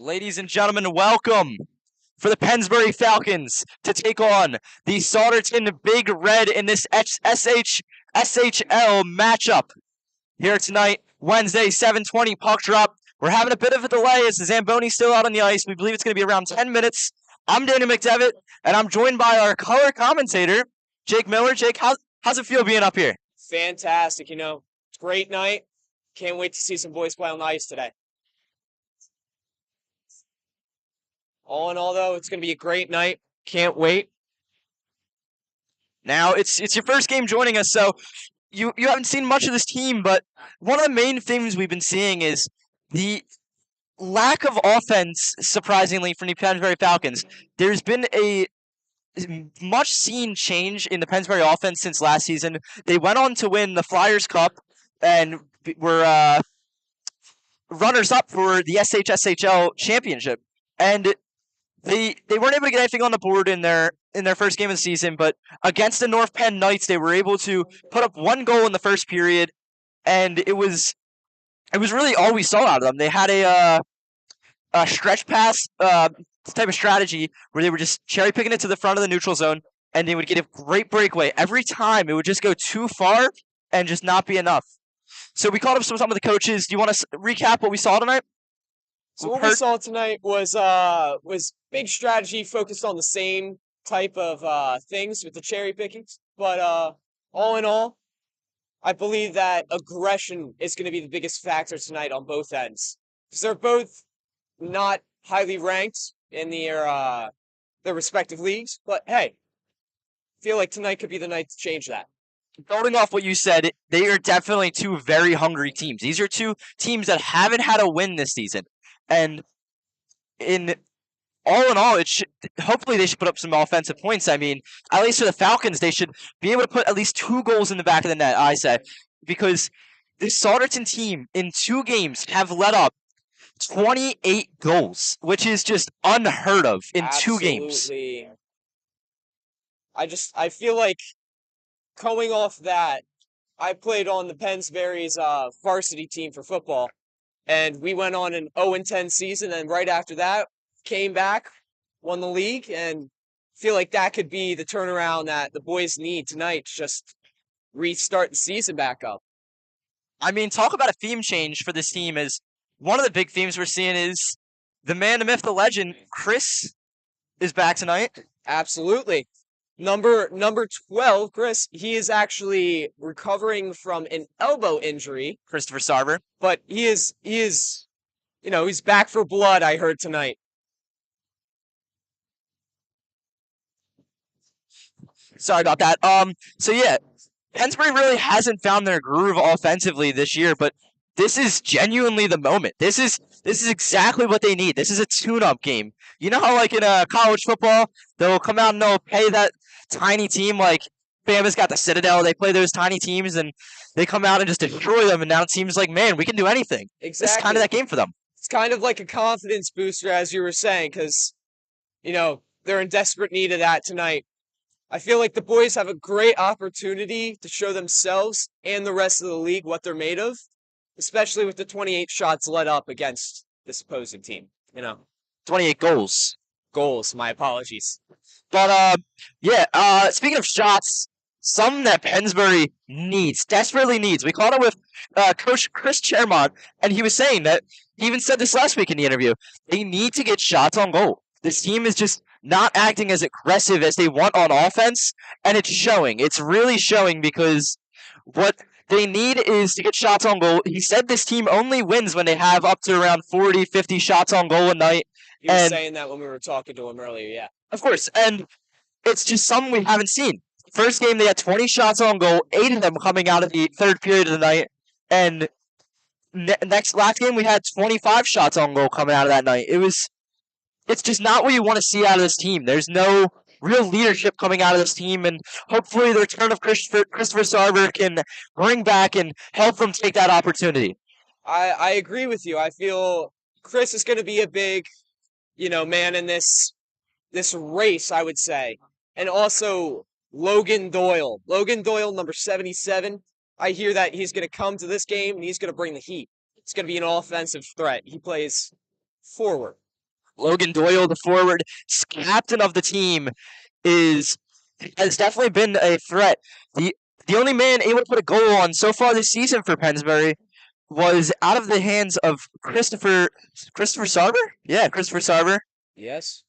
Ladies and gentlemen, welcome for the Pennsbury Falcons to take on the Souderton Big Red in this SHL matchup here tonight, Wednesday, 7:20 puck drop. We're having a bit of a delay as the Zamboni's still out on the ice. We believe it's going to be around 10 minutes. I'm Daniel McDevitt, and I'm joined by our color commentator, Jake Miller. Jake, how's it feel being up here? Fantastic, it's a great night. Can't wait to see some boys play on the ice today. All in all, though, it's going to be a great night. Can't wait. Now, it's your first game joining us, so you haven't seen much of this team, but one of the main things we've been seeing is the lack of offense, surprisingly, from the Pennsbury Falcons. There's been a much-seen change in the Pennsbury offense since last season. They went on to win the Flyers Cup and were runners-up for the SHL championship. And they weren't able to get anything on the board in their first game of the season, but against the North Penn Knights, they were able to put up one goal in the first period, and it was really all we saw out of them. They had a stretch pass type of strategy where they were just cherry picking it to the front of the neutral zone, and they would get a great breakaway every time. It would just go too far and just not be enough. So we called up some of the coaches. Do you want to recap what we saw tonight? So what we saw tonight was big strategy focused on the same type of things with the cherry pickings. But all in all, I believe that aggression is going to be the biggest factor tonight on both ends. Because they're both not highly ranked in their respective leagues. But hey, I feel like tonight could be the night to change that. Building off what you said, they are definitely two very hungry teams. These are two teams that haven't had a win this season. And in all, hopefully they should put up some offensive points. I mean, at least for the Falcons, they should be able to put at least 2 goals in the back of the net, I say. Because this Souderton team, in 2 games, have let up 28 goals, which is just unheard of in Absolutely. 2 games. I feel like going off that, I played on the Pennsbury's varsity team for football. And we went on an 0-10 season, and right after that, came back, won the league, and feel like that could be the turnaround that the boys need tonight to just restart the season back up. I mean, talk about a theme change for this team. Is one of the big themes we're seeing is the man, the myth, the legend, Chris is back tonight. Absolutely. Number 12, Chris, he is actually recovering from an elbow injury. Christopher Sarver. But he is, he's back for blood, I heard tonight. Sorry about that. So yeah, Pennsbury really hasn't found their groove offensively this year, but this is genuinely the moment. This is exactly what they need. This is a tune-up game. You know how, like, in college football, they'll come out and they'll pay that tiny team, like Bama's got the Citadel. They play those tiny teams, and they come out and just destroy them, and now it seems like, man, we can do anything. Exactly. It's kind of that game for them. It's kind of like a confidence booster, as you were saying, because, they're in desperate need of that tonight. I feel like the boys have a great opportunity to show themselves and the rest of the league what they're made of, especially with the 28 shots let up against this opposing team, 28 goals. Goals, my apologies. But, speaking of shots, something that Pennsbury desperately needs. We caught it with Coach Chris Chermont, and he was saying that, he even said this last week in the interview, they need to get shots on goal. This team is just not acting as aggressive as they want on offense, and it's showing. It's really showing because what they need is to get shots on goal. He said this team only wins when they have up to around 40, 50 shots on goal a night. He was saying that when we were talking to him earlier, yeah. Of course, and it's just something we haven't seen. First game, they had 20 shots on goal, 8 of them coming out of the third period of the night, and last game, we had 25 shots on goal coming out of that night. It's just not what you want to see out of this team. There's no real leadership coming out of this team, and hopefully the return of Christopher Sarver can bring back and help them take that opportunity. I agree with you. I feel Chris is going to be a big, man in this race, I would say. And also Logan Doyle. Logan Doyle, number 77. I hear that he's going to come to this game and he's going to bring the heat. It's going to be an offensive threat. He plays forward. Logan Doyle, the forward, captain of the team, has definitely been a threat. The only man able to put a goal on so far this season for Pennsbury was out of the hands of Christopher Sarber? Yeah, Christopher Sarber. Yes.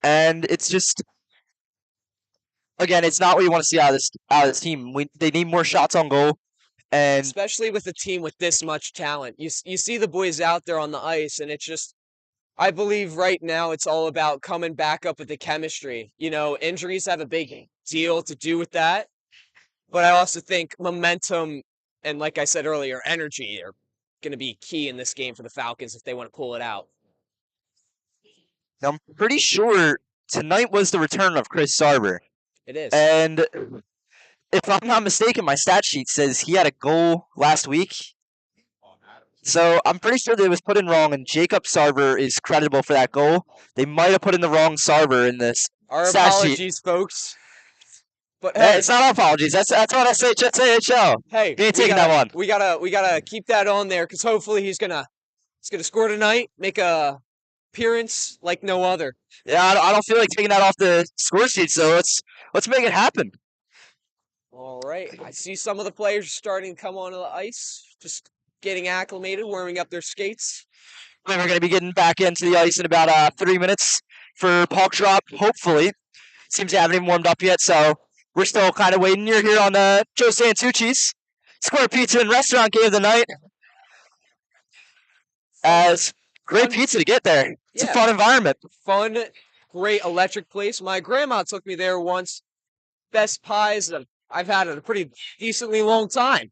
And it's just, again, it's not what you want to see out of this team. They need more shots on goal, and especially with a team with this much talent. You see the boys out there on the ice, and it's just, I believe right now it's all about coming back up with the chemistry. You know, injuries have a big deal to do with that, but I also think momentum and, like I said earlier, energy are going to be key in this game for the Falcons if they want to pull it out. I'm pretty sure tonight was the return of Chris Sarber. It is. And if I'm not mistaken, my stat sheet says he had a goal last week. So I'm pretty sure that it was put in wrong, and Jacob Sarver is creditable for that goal. They might have put in the wrong Sarver in this Our stat apologies, sheet. Folks. But hey, it's not our apologies. That's what I say. AHL. Hey, you ain't taking that one. We gotta keep that on there because hopefully he's gonna score tonight, make a appearance like no other. Yeah, I don't feel like taking that off the score sheet, so let's make it happen. All right, I see some of the players starting to come onto the ice, just getting acclimated, warming up their skates. We're going to be getting back into the ice in about 3 minutes for puck drop, hopefully. Seems they haven't even warmed up yet, so we're still kind of waiting. You're here on Joe Santucci's Square Pizza and Restaurant game of the night. As great pizza to get there. It's a fun environment. Fun, great electric place. My grandma took me there once. Best pies that I've had in a pretty decently long time.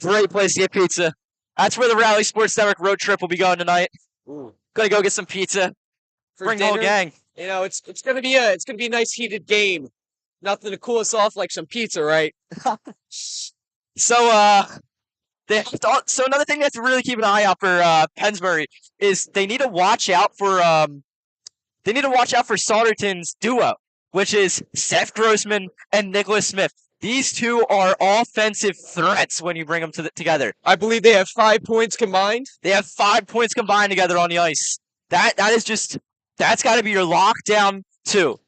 Great place to get pizza. That's where the Rally Sports Network road trip will be going tonight. Ooh. Gonna go get some pizza. Bring dinner, the whole gang. You know, it's gonna be a nice heated game. Nothing to cool us off like some pizza, right? So another thing they have to really keep an eye out for Pennsbury is they need to watch out for Souderton's duo, which is Seth Grossman and Nicholas Smith. These two are offensive threats when you bring them together. I believe they have 5 points combined. They have 5 points combined together on the ice. That's got to be your lockdown two.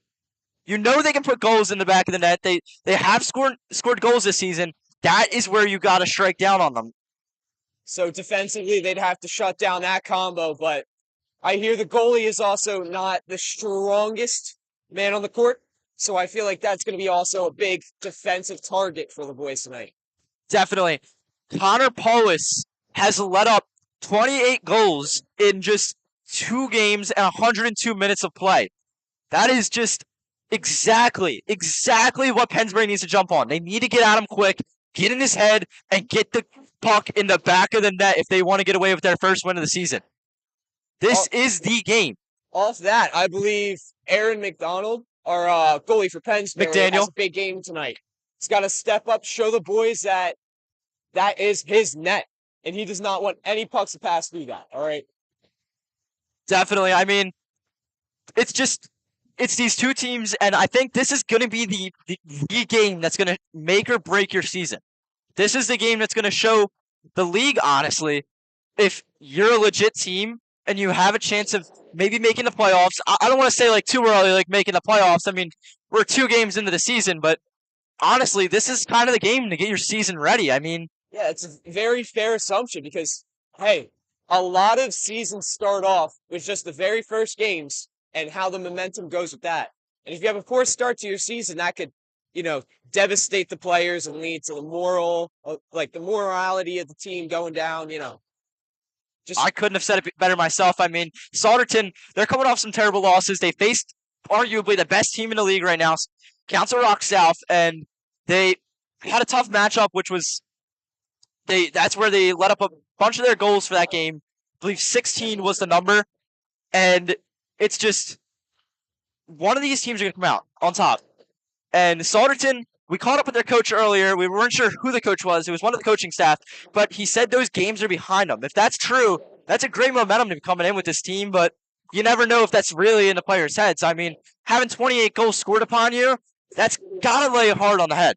You know they can put goals in the back of the net. They have scored goals this season. That is where you got to strike down on them. So defensively, they'd have to shut down that combo. But I hear the goalie is also not the strongest man on the court. So I feel like that's going to be also a big defensive target for the boys tonight. Definitely. Connor Paulus has let up 28 goals in just 2 games and 102 minutes of play. That is just exactly what Pennsbury needs to jump on. They need to get at him quick, get in his head, and get the puck in the back of the net if they want to get away with their first win of the season. This is the game. Off that, I believe Aaron McDonald, our goalie for Pennsbury, has a big game tonight. He's got to step up, show the boys that is his net, and he does not want any pucks to pass through that, all right? Definitely. I mean, it's these two teams, and I think this is going to be the game that's going to make or break your season. This is the game that's going to show the league, honestly, if you're a legit team and you have a chance of maybe making the playoffs. I don't want to say like too early, like making the playoffs. I mean, we're 2 games into the season, but honestly, this is kind of the game to get your season ready. I mean, yeah, it's a very fair assumption because, hey, a lot of seasons start off with just the very first games and how the momentum goes with that. And if you have a poor start to your season, that could, devastate the players and lead to the morality of the team going down, I couldn't have said it better myself. I mean, Souderton, they're coming off some terrible losses. They faced arguably the best team in the league right now, Council Rock South, and they had a tough matchup, which was that's where they let up a bunch of their goals for that game. I believe 16 was the number, and it's just one of these teams are going to come out on top. And Souderton, we caught up with their coach earlier. We weren't sure who the coach was. It was one of the coaching staff, but he said those games are behind them. If that's true, that's a great momentum to be coming in with this team, but you never know if that's really in the players' heads. I mean, having 28 goals scored upon you, that's got to lay hard on the head.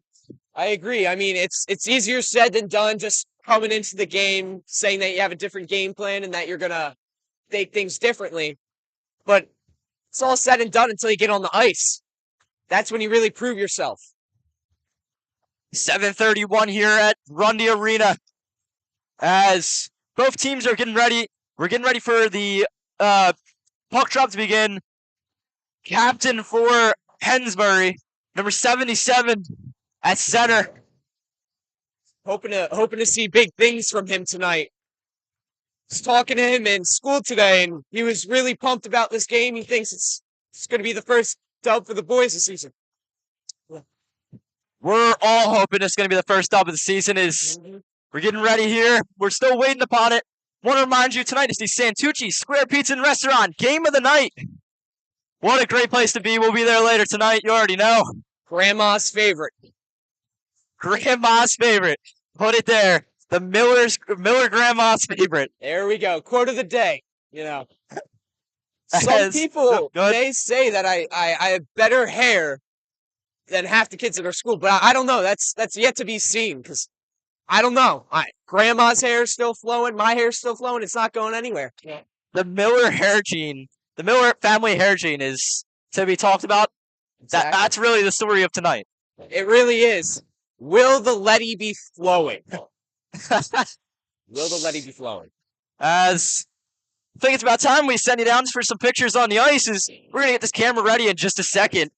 I agree. I mean, it's easier said than done just coming into the game saying that you have a different game plan and that you're going to take things differently. But it's all said and done until you get on the ice. That's when you really prove yourself. 7:31 here at Grundy Arena as both teams are getting ready. We're getting ready for the puck drop to begin. Captain for Pennsbury, number 77 at center. Hoping to see big things from him tonight. I was talking to him in school today, and he was really pumped about this game. He thinks it's going to be the first dub for the boys this season. We're all hoping it's going to be the first dub of the season. We're getting ready here. We're still waiting upon it. Want to remind you tonight is the Santucci Square Pizza and Restaurant Game of the Night. What a great place to be. We'll be there later tonight. You already know. Grandma's favorite. Grandma's favorite. Put it there. The Miller Grandma's favorite. There we go. Quote of the day. You know. Some people may say that I have better hair than half the kids at our school, but I don't know. That's yet to be seen because I don't know. Grandma's hair is still flowing. My hair's still flowing. It's not going anywhere. Yeah. The Miller hair gene, the Miller family hair gene is to be talked about. Exactly. That's really the story of tonight. It really is. Will the Letty be flowing? Will the Letty be flowing? As I think it's about time we send you down for some pictures on the ice. We're going to get this camera ready in just a second.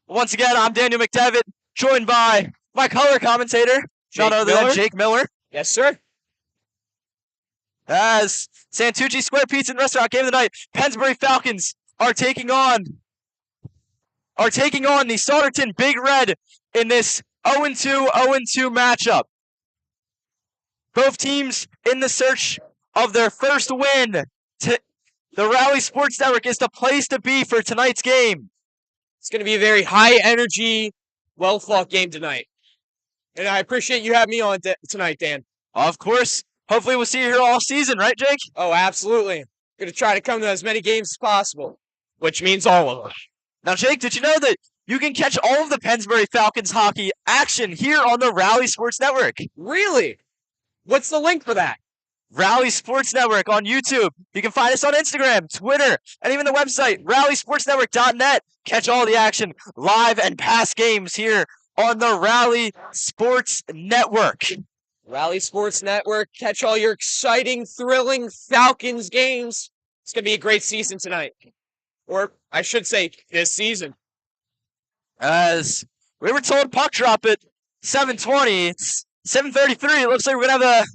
Once again, I'm Daniel McDevitt, joined by my color commentator, none other than Jake Miller. Yes, sir. As Santucci Square Pizza and Restaurant Game of the Night, Pennsbury Falcons are taking on the Souderton Big Red in this 0-2 matchup. Both teams in the search of their first win. The Rally Sports Network is the place to be for tonight's game. It's going to be a very high-energy, well-fought game tonight. And I appreciate you having me on tonight, Dan. Of course. Hopefully we'll see you here all season, right, Jake? Oh, absolutely. Going to try to come to as many games as possible, which means all of them. Now, Jake, did you know that you can catch all of the Pennsbury Falcons hockey action here on the Rally Sports Network? Really? What's the link for that? Rally Sports Network on YouTube. You can find us on Instagram, Twitter, and even the website, rallysportsnetwork.net. Catch all the action, live and past games here on the Rally Sports Network. Rally Sports Network. Catch all your exciting, thrilling Falcons games. It's going to be a great season tonight. Or, I should say, this season. As we were told puck drop at 7:20, it's 7:33. It looks like we're going to have a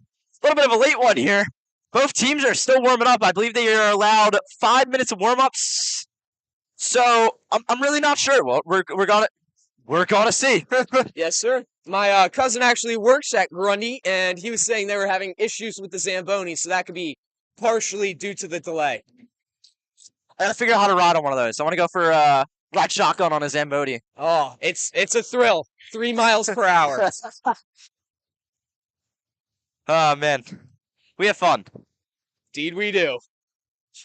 little bit of a late one here. Both teams are still warming up. I believe they are allowed 5 minutes of warm-ups. So, I'm really not sure. Well, we're gonna see. Yes, sir. My cousin actually works at Grundy, and he was saying they were having issues with the Zamboni, so that could be partially due to the delay. I gotta figure out how to ride on one of those. I want to go for ride shotgun on a Zamboni. Oh, it's a thrill. 3 miles per hour. Oh, man. We have fun. Indeed we do.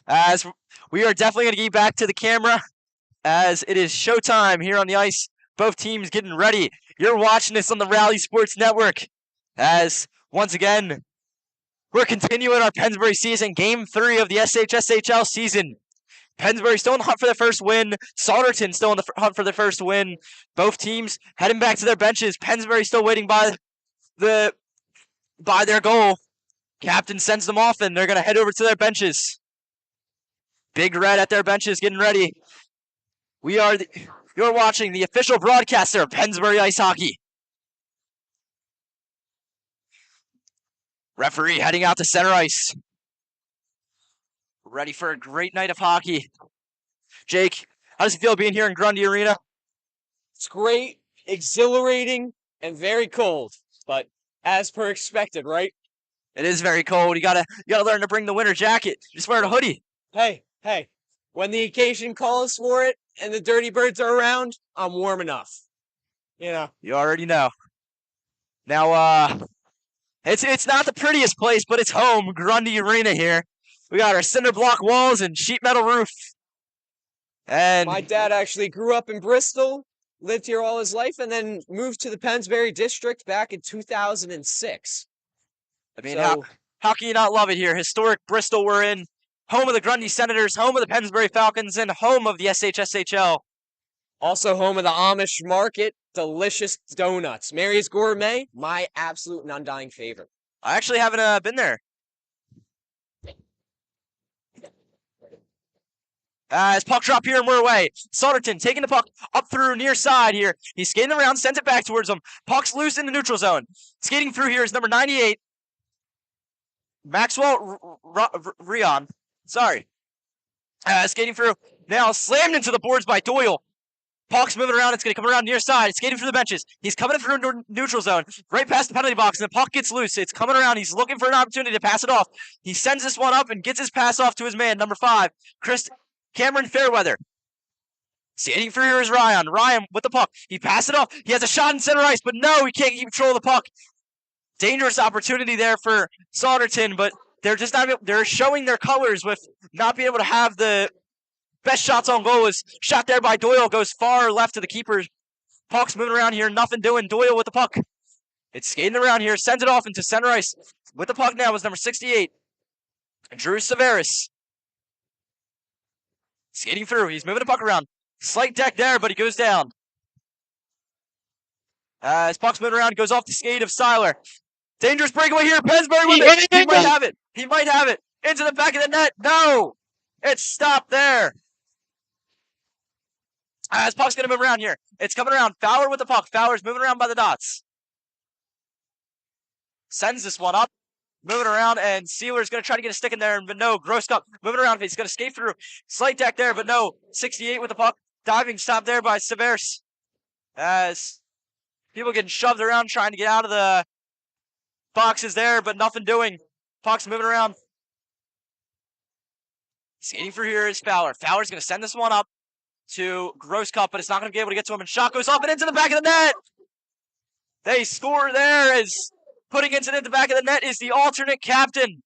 As we are definitely going to get back to the camera as it is showtime here on the ice. Both teams getting ready. You're watching this on the Rally Sports Network. As, once again, we're continuing our Pennsbury season. Game 3 of the SHSHL season. Pennsbury still in the hunt for their first win. Souderton still in the hunt for their first win. Both teams heading back to their benches. Pennsbury still waiting by their goal. Captain sends them off, and they're going to head over to their benches. Big Red at their benches getting ready. You're watching the official broadcaster of Pennsbury Ice Hockey. Referee heading out to center ice. Ready for a great night of hockey. Jake, how does it feel being here in Grundy Arena? It's great, exhilarating, and very cold. But as per expected, right? It is very cold. You gotta learn to bring the winter jacket. Just wear a hoodie. Hey. When the occasion calls for it and the Dirty Birds are around, I'm warm enough. You know. You already know. Now, it's not the prettiest place, but it's home, Grundy Arena here. We got our cinder block walls and sheet metal roof. And my dad actually grew up in Bristol, lived here all his life, and then moved to the Pennsbury district back in 2006. I mean, how can you not love it here? Historic Bristol we're in. home of the Grundy Senators, home of the Pennsbury Falcons, and home of the SHSHL. Also home of the Amish Market, delicious donuts. Mary's Gourmet, my absolute and undying favorite. I actually haven't been there. As puck drop here and we're away. Souderton taking the puck up through near side here. He's skating around, sends it back towards him. Puck's loose in the neutral zone. Skating through here is number 98. Maxwell Rion. Sorry. Skating through. Now slammed into the boards by Doyle. Puck's moving around. It's going to come around near side. It's skating through the benches. He's coming through neutral zone. Right past the penalty box. And the puck gets loose. It's coming around. He's looking for an opportunity to pass it off. He sends this one up and gets his pass off to his man, number 5, Cameron Fairweather. Skating through here is Ryan. Ryan with the puck. He passed it off. He has a shot in center ice, but no, he can't keep control of the puck. Dangerous opportunity there for Souderton, but they're just not. They're showing their colors with not being able to have the best shots on goal. Is shot there by Doyle, goes far left to the keeper. Puck's moving around here, nothing doing. Doyle with the puck. It's skating around here, sends it off into center ice. With the puck now is number 68, Drew Severus. Skating through, he's moving the puck around. Slight deck there, but he goes down. His puck's moving around, goes off the skate of Seiler. Dangerous breakaway here. Pennsbury with it. He might have it. He might have it. Into the back of the net. No. It's stopped there. His puck's going to move around here. It's coming around. Fowler with the puck. Fowler's moving around by the dots. Sends this one up. Moving around, and Sealer's going to try to get a stick in there, but no. Groskup moving around. He's going to skate through. Slight deck there, but no. 68 with the puck. Diving stop there by Severus. As people getting shoved around trying to get out of the boxes there, but nothing doing. Puck's moving around. Skating through here is Fowler. Fowler's going to send this one up to Groskup, but it's not going to be able to get to him, and shot goes up and into the back of the net. They score there as putting it into the back of the net is the alternate captain,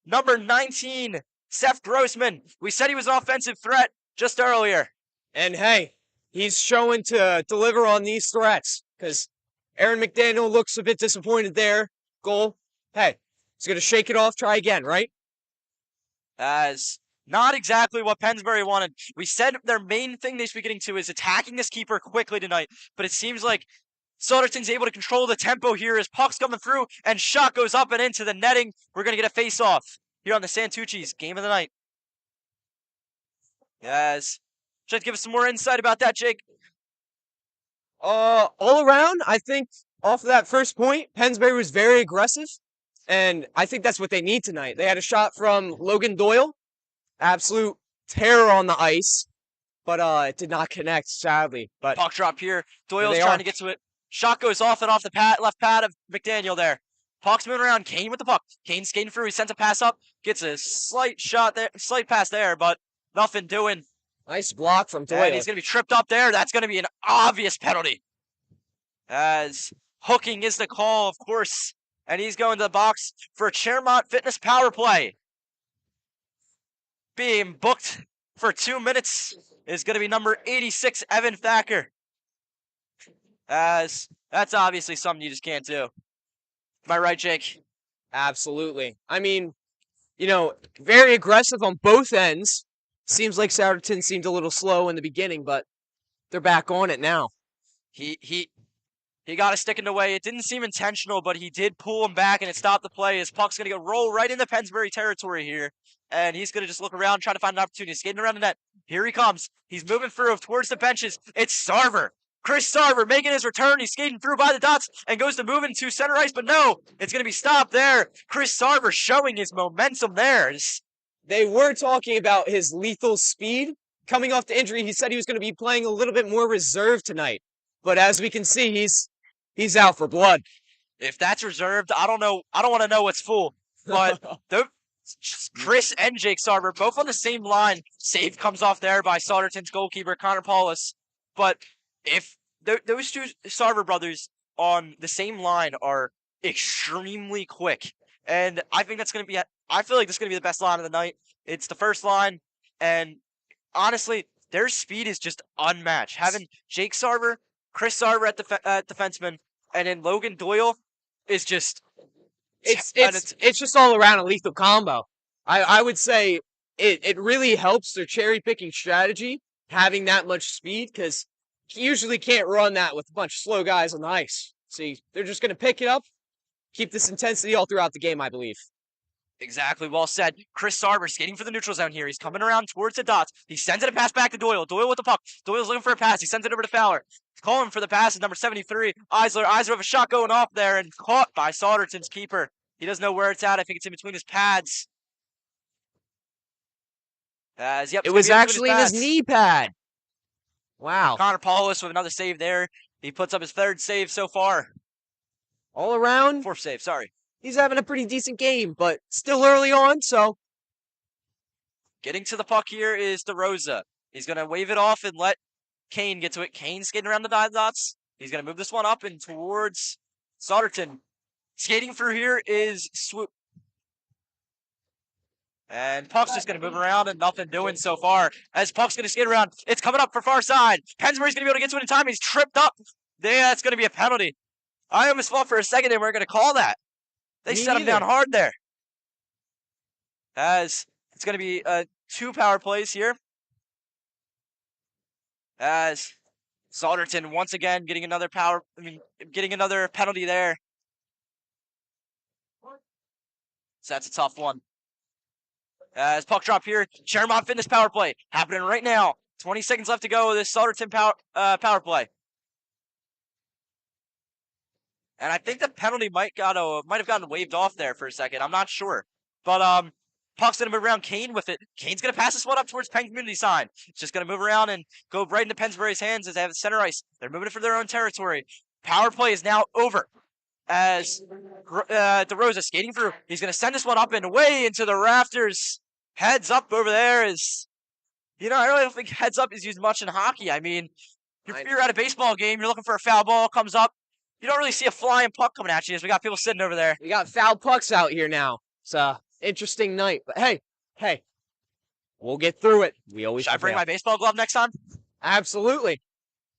number 19, Seth Grossman. We said he was an offensive threat just earlier. And hey, he's showing to deliver on these threats because Aaron McDaniel looks a bit disappointed there. Goal. Hey, he's going to shake it off, try again, right? As not exactly what Pennsbury wanted. We said their main thing they should be getting to is attacking this keeper quickly tonight, but it seems like Souderton's able to control the tempo here as puck's coming through and shot goes up and into the netting. We're going to get a face-off here on the Santucci's game of the night. Yes. Just give us some more insight about that, Jake. All around, I think off of that first point, Pennsbury was very aggressive, and I think that's what they need tonight. They had a shot from Logan Doyle, absolute terror on the ice, but it did not connect, sadly. But puck drop here. Doyle's trying to get to it. Shot goes off and off the left pad of McDaniel there. Puck's moving around. Kane with the puck. Kane skating through. He sends a pass up. Gets a slight shot there, slight pass there, but nothing doing. Nice block from Doyle. And he's going to be tripped up there. That's going to be an obvious penalty. As hooking is the call, of course. And he's going to the box for a Chairmont Fitness power play. Being booked for 2 minutes is going to be number 86, Evan Thacker. As that's obviously something you just can't do. Am I right, Jake? Absolutely. I mean, very aggressive on both ends. Seems like Souderton seemed a little slow in the beginning, but they're back on it now. He got a stick in the way. It didn't seem intentional, but he did pull him back, and it stopped the play. His puck's going to roll right into Pennsbury territory here, and he's going to just look around, try to find an opportunity. Skating around the net. Here he comes. He's moving through towards the benches. It's Sarver. Chris Sarver making his return. He's skating through by the dots and goes to move into center ice, but no, it's going to be stopped there. Chris Sarver showing his momentum there. They were talking about his lethal speed. Coming off the injury, he said he was going to be playing a little bit more reserved tonight. But as we can see, he's out for blood. If that's reserved, I don't know. I don't want to know what's full. But Chris and Jake Sarver both on the same line. Save comes off there by Souderton's goalkeeper, Connor Paulus. But if those two Sarver brothers on the same line are extremely quick, and I think that's going to be, I feel like this is going to be the best line of the night. It's the first line, and honestly, their speed is just unmatched. Having Jake Sarver, Chris Sarver at defenseman, and then Logan Doyle is just it's just all around a lethal combo. I would say it really helps their cherry picking strategy having that much speed, because you usually can't run that with a bunch of slow guys on the ice. See, they're just going to pick it up, keep this intensity all throughout the game, I believe. Exactly, well said. Chris Sarber skating for the neutral zone here. He's coming around towards the dots. He sends it a pass back to Doyle. Doyle with the puck. Doyle's looking for a pass. He sends it over to Fowler. He's calling for the pass is number 73, Eisler. Eisler with a shot going off there and caught by Souderton's keeper. He doesn't know where it's at. I think it's in between his pads. Yep, it was actually in his knee pad. Wow. Connor Paulus with another save there. He puts up his third save so far. All around. Fourth save, sorry. He's having a pretty decent game, but still early on, so. Getting to the puck here is DeRosa. He's going to wave it off and let Kane get to it. Kane skating around the dots. He's going to move this one up and towards Souderton. Skating through here is Swoop. And Puck's just going to move around and nothing doing so far. As Puck's going to skate around, it's coming up for far side. Pennsbury's going to be able to get to it in time. He's tripped up. Yeah, it's going to be a penalty. I almost thought for a second they were going to call that. They set him down hard there. As it's going to be 2 power plays here. As Souderton once again getting another penalty there. So that's a tough one. As puck drop here, Chermont Fitness power play happening right now. 20 seconds left to go. This Souderton power play. And I think the penalty might have gotten waved off there for a second. I'm not sure. But Puck's going to move around Kane with it. Kane's going to pass this one up towards Penn Community sign. It's just going to move around and go right into Pennsbury's hands as they have the center ice. They're moving it for their own territory. Power play is now over. As DeRosa skating through. He's going to send this one up and way into the rafters. Heads up over there is, I really don't think heads up is used much in hockey. I mean, if you're at a baseball game, you're looking for a foul ball, comes up. You don't really see a flying puck coming at you as we got people sitting over there. We got foul pucks out here now. It's a interesting night. But hey, we'll get through it. We always Should I bring my baseball glove next time? Absolutely.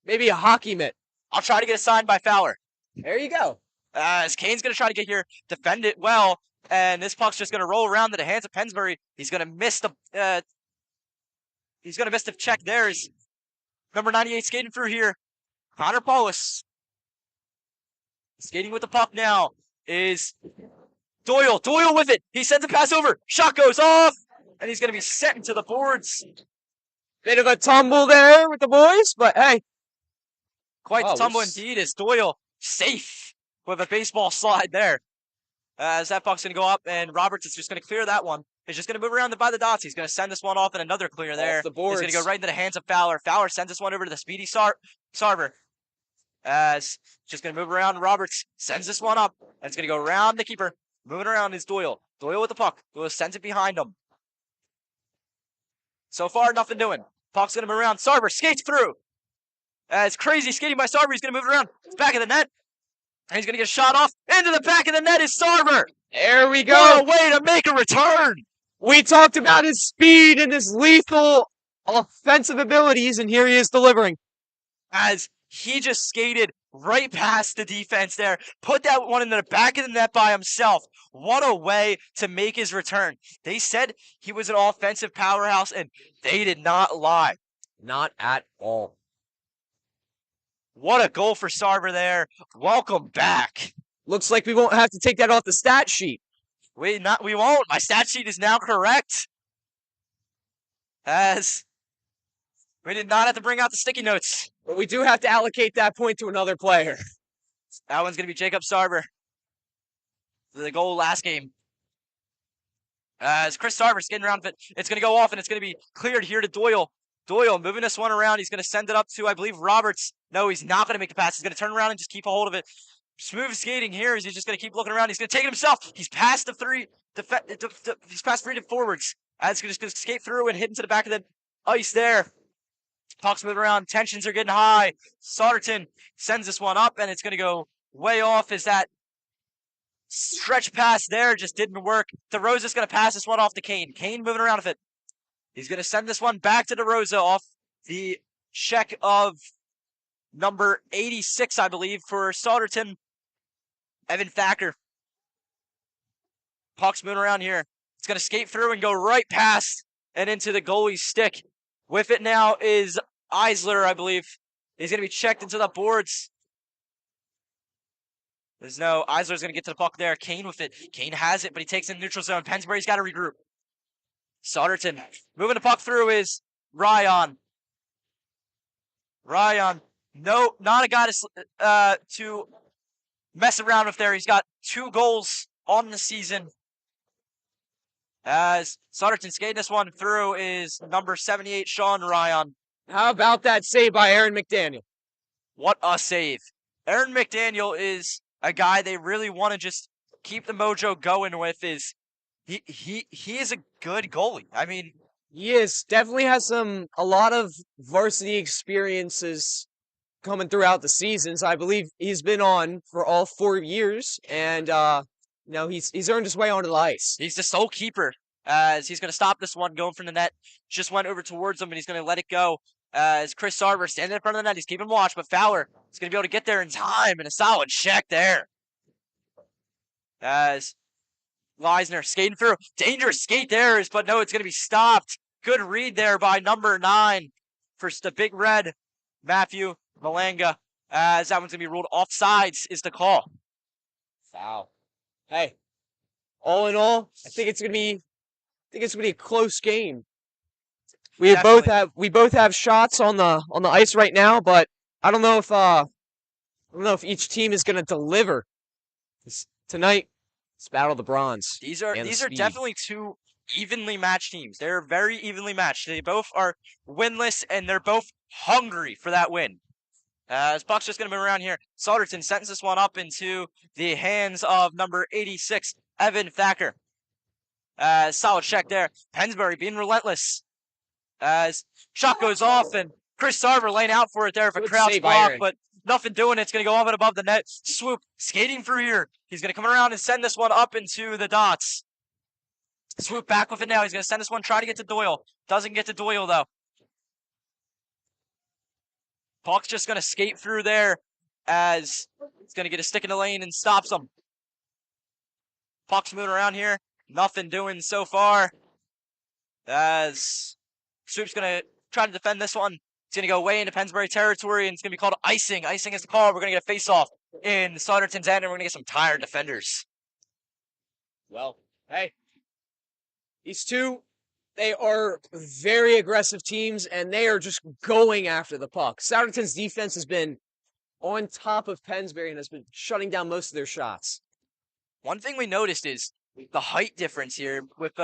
Maybe a hockey mitt. I'll try to get it signed by Fowler. There you go. As Kane's going to try to get here, defend it well, and this puck's just going to roll around to the hands of Pennsbury. He's going to miss the check there. Is number 98 skating through here. Connor Paulus. Skating with the puck now is Doyle. Doyle with it. He sends a pass over. Shot goes off, and he's going to be sent into the boards. Bit of a tumble there with the boys, but hey. Quite the tumble indeed as Doyle safe with a baseball slide there. As that puck's going to go up, and Roberts is just going to clear that one. He's just going to move around by the dots. He's going to send this one off, and another clear there. The boards. He's going to go right into the hands of Fowler. Fowler sends this one over to the speedy Sarber. As just going to move around. Roberts sends this one up. And it's going to go around the keeper. Moving around is Doyle. Doyle with the puck. Doyle sends it behind him. So far, nothing doing. Puck's going to move around. Sarber skates through. As crazy skating by Sarber. He's going to move it around. It's back of the net. And he's going to get a shot off. Into the back of the net is Sarber. There we go. What a way to make a return. We talked about his speed and his lethal offensive abilities, and here he is delivering. As he just skated right past the defense there. Put that one in the back of the net by himself. What a way to make his return. They said he was an offensive powerhouse, and they did not lie. Not at all. What a goal for Sarber there. Welcome back. Looks like we won't have to take that off the stat sheet. We won't. My stat sheet is now correct. As we did not have to bring out the sticky notes. But we do have to allocate that point to another player. That one's going to be Jacob Sarber. The goal last game. As Chris Sarber's getting around it, it's going to go off, and it's going to be cleared here to Doyle. Doyle moving this one around. He's going to send it up to, I believe, Roberts. No, he's not going to make the pass. He's going to turn around and just keep a hold of it. Smooth skating here as he's just going to keep looking around. He's going to take it himself. He's past the he's past 3 forwards. As he's going to skate through and hit into the back of the ice there. Puck's moving around. Tensions are getting high. Souderton sends this one up, and it's going to go way off as that stretch pass there just didn't work. DeRosa's going to pass this one off to Kane. Kane moving around with it. He's going to send this one back to DeRosa off the check of number 86, I believe, for Souderton. Evan Thacker. Puck's moving around here. It's going to skate through and go right past and into the goalie's stick. With it now is Eisler, I believe. He's going to be checked into the boards. There's no, Eisler's going to get to the puck there. Kane with it. Kane has it, but he takes it in neutral zone. Pennsbury's got to regroup. Souderton moving the puck through is Ryan. No, not a guy to mess around with there. He's got 2 goals on the season. As Souderton skating this one through is number 78, Sean Ryan. How about that save by Aaron McDaniel? What a save. Aaron McDaniel is a guy they really want to just keep the mojo going with. He is a good goalie. I mean, he is. Definitely has a lot of varsity experiences coming throughout the seasons. I believe he's been on for all 4 years, and he's earned his way onto the ice. He's the sole keeper, as he's going to stop this one going from the net. Just went over towards him, and he's going to let it go. As Chris Sarver standing in front of the net, he's keeping watch, but Fowler is going to be able to get there in time, and a solid check there. As Leisner skating through, dangerous skate there, but no, it's going to be stopped. Good read there by number 9 for the Big Red, Matthew Malanga. As that one's going to be ruled offsides is the call. Foul. Hey, all in all, I think it's going to be a close game. We both have shots on the ice right now, but I don't know if each team is going to deliver. Tonight, it's battle of the bronze. These are definitely 2 evenly matched teams. They're very evenly matched. They both are winless, and they're both hungry for that win. As puck's just going to move around here. Souderton sends this one up into the hands of number 86, Evan Thacker. Solid check there. Pennsbury being relentless. As shot goes off, and Chris Sarver laying out for it there for Kraut's block, but nothing doing it. It's going to go off and above the net. Swoop skating through here. He's going to come around and send this one up into the dots. Swoop back with it now. He's going to send this one, try to get to Doyle. Doesn't get to Doyle, though. Puck's just going to skate through there as he's going to get a stick in the lane and stops him. Puck's moving around here. Nothing doing so far. As Swoop's going to try to defend this one. It's going to go way into Pennsbury territory, and it's going to be called icing. Icing is the call. We're going to get a face-off in Souderton's end, and we're going to get some tired defenders. Well, hey, these 2, they are very aggressive teams, and they are just going after the puck. Souderton's defense has been on top of Pennsbury and has been shutting down most of their shots. One thing we noticed is the height difference here with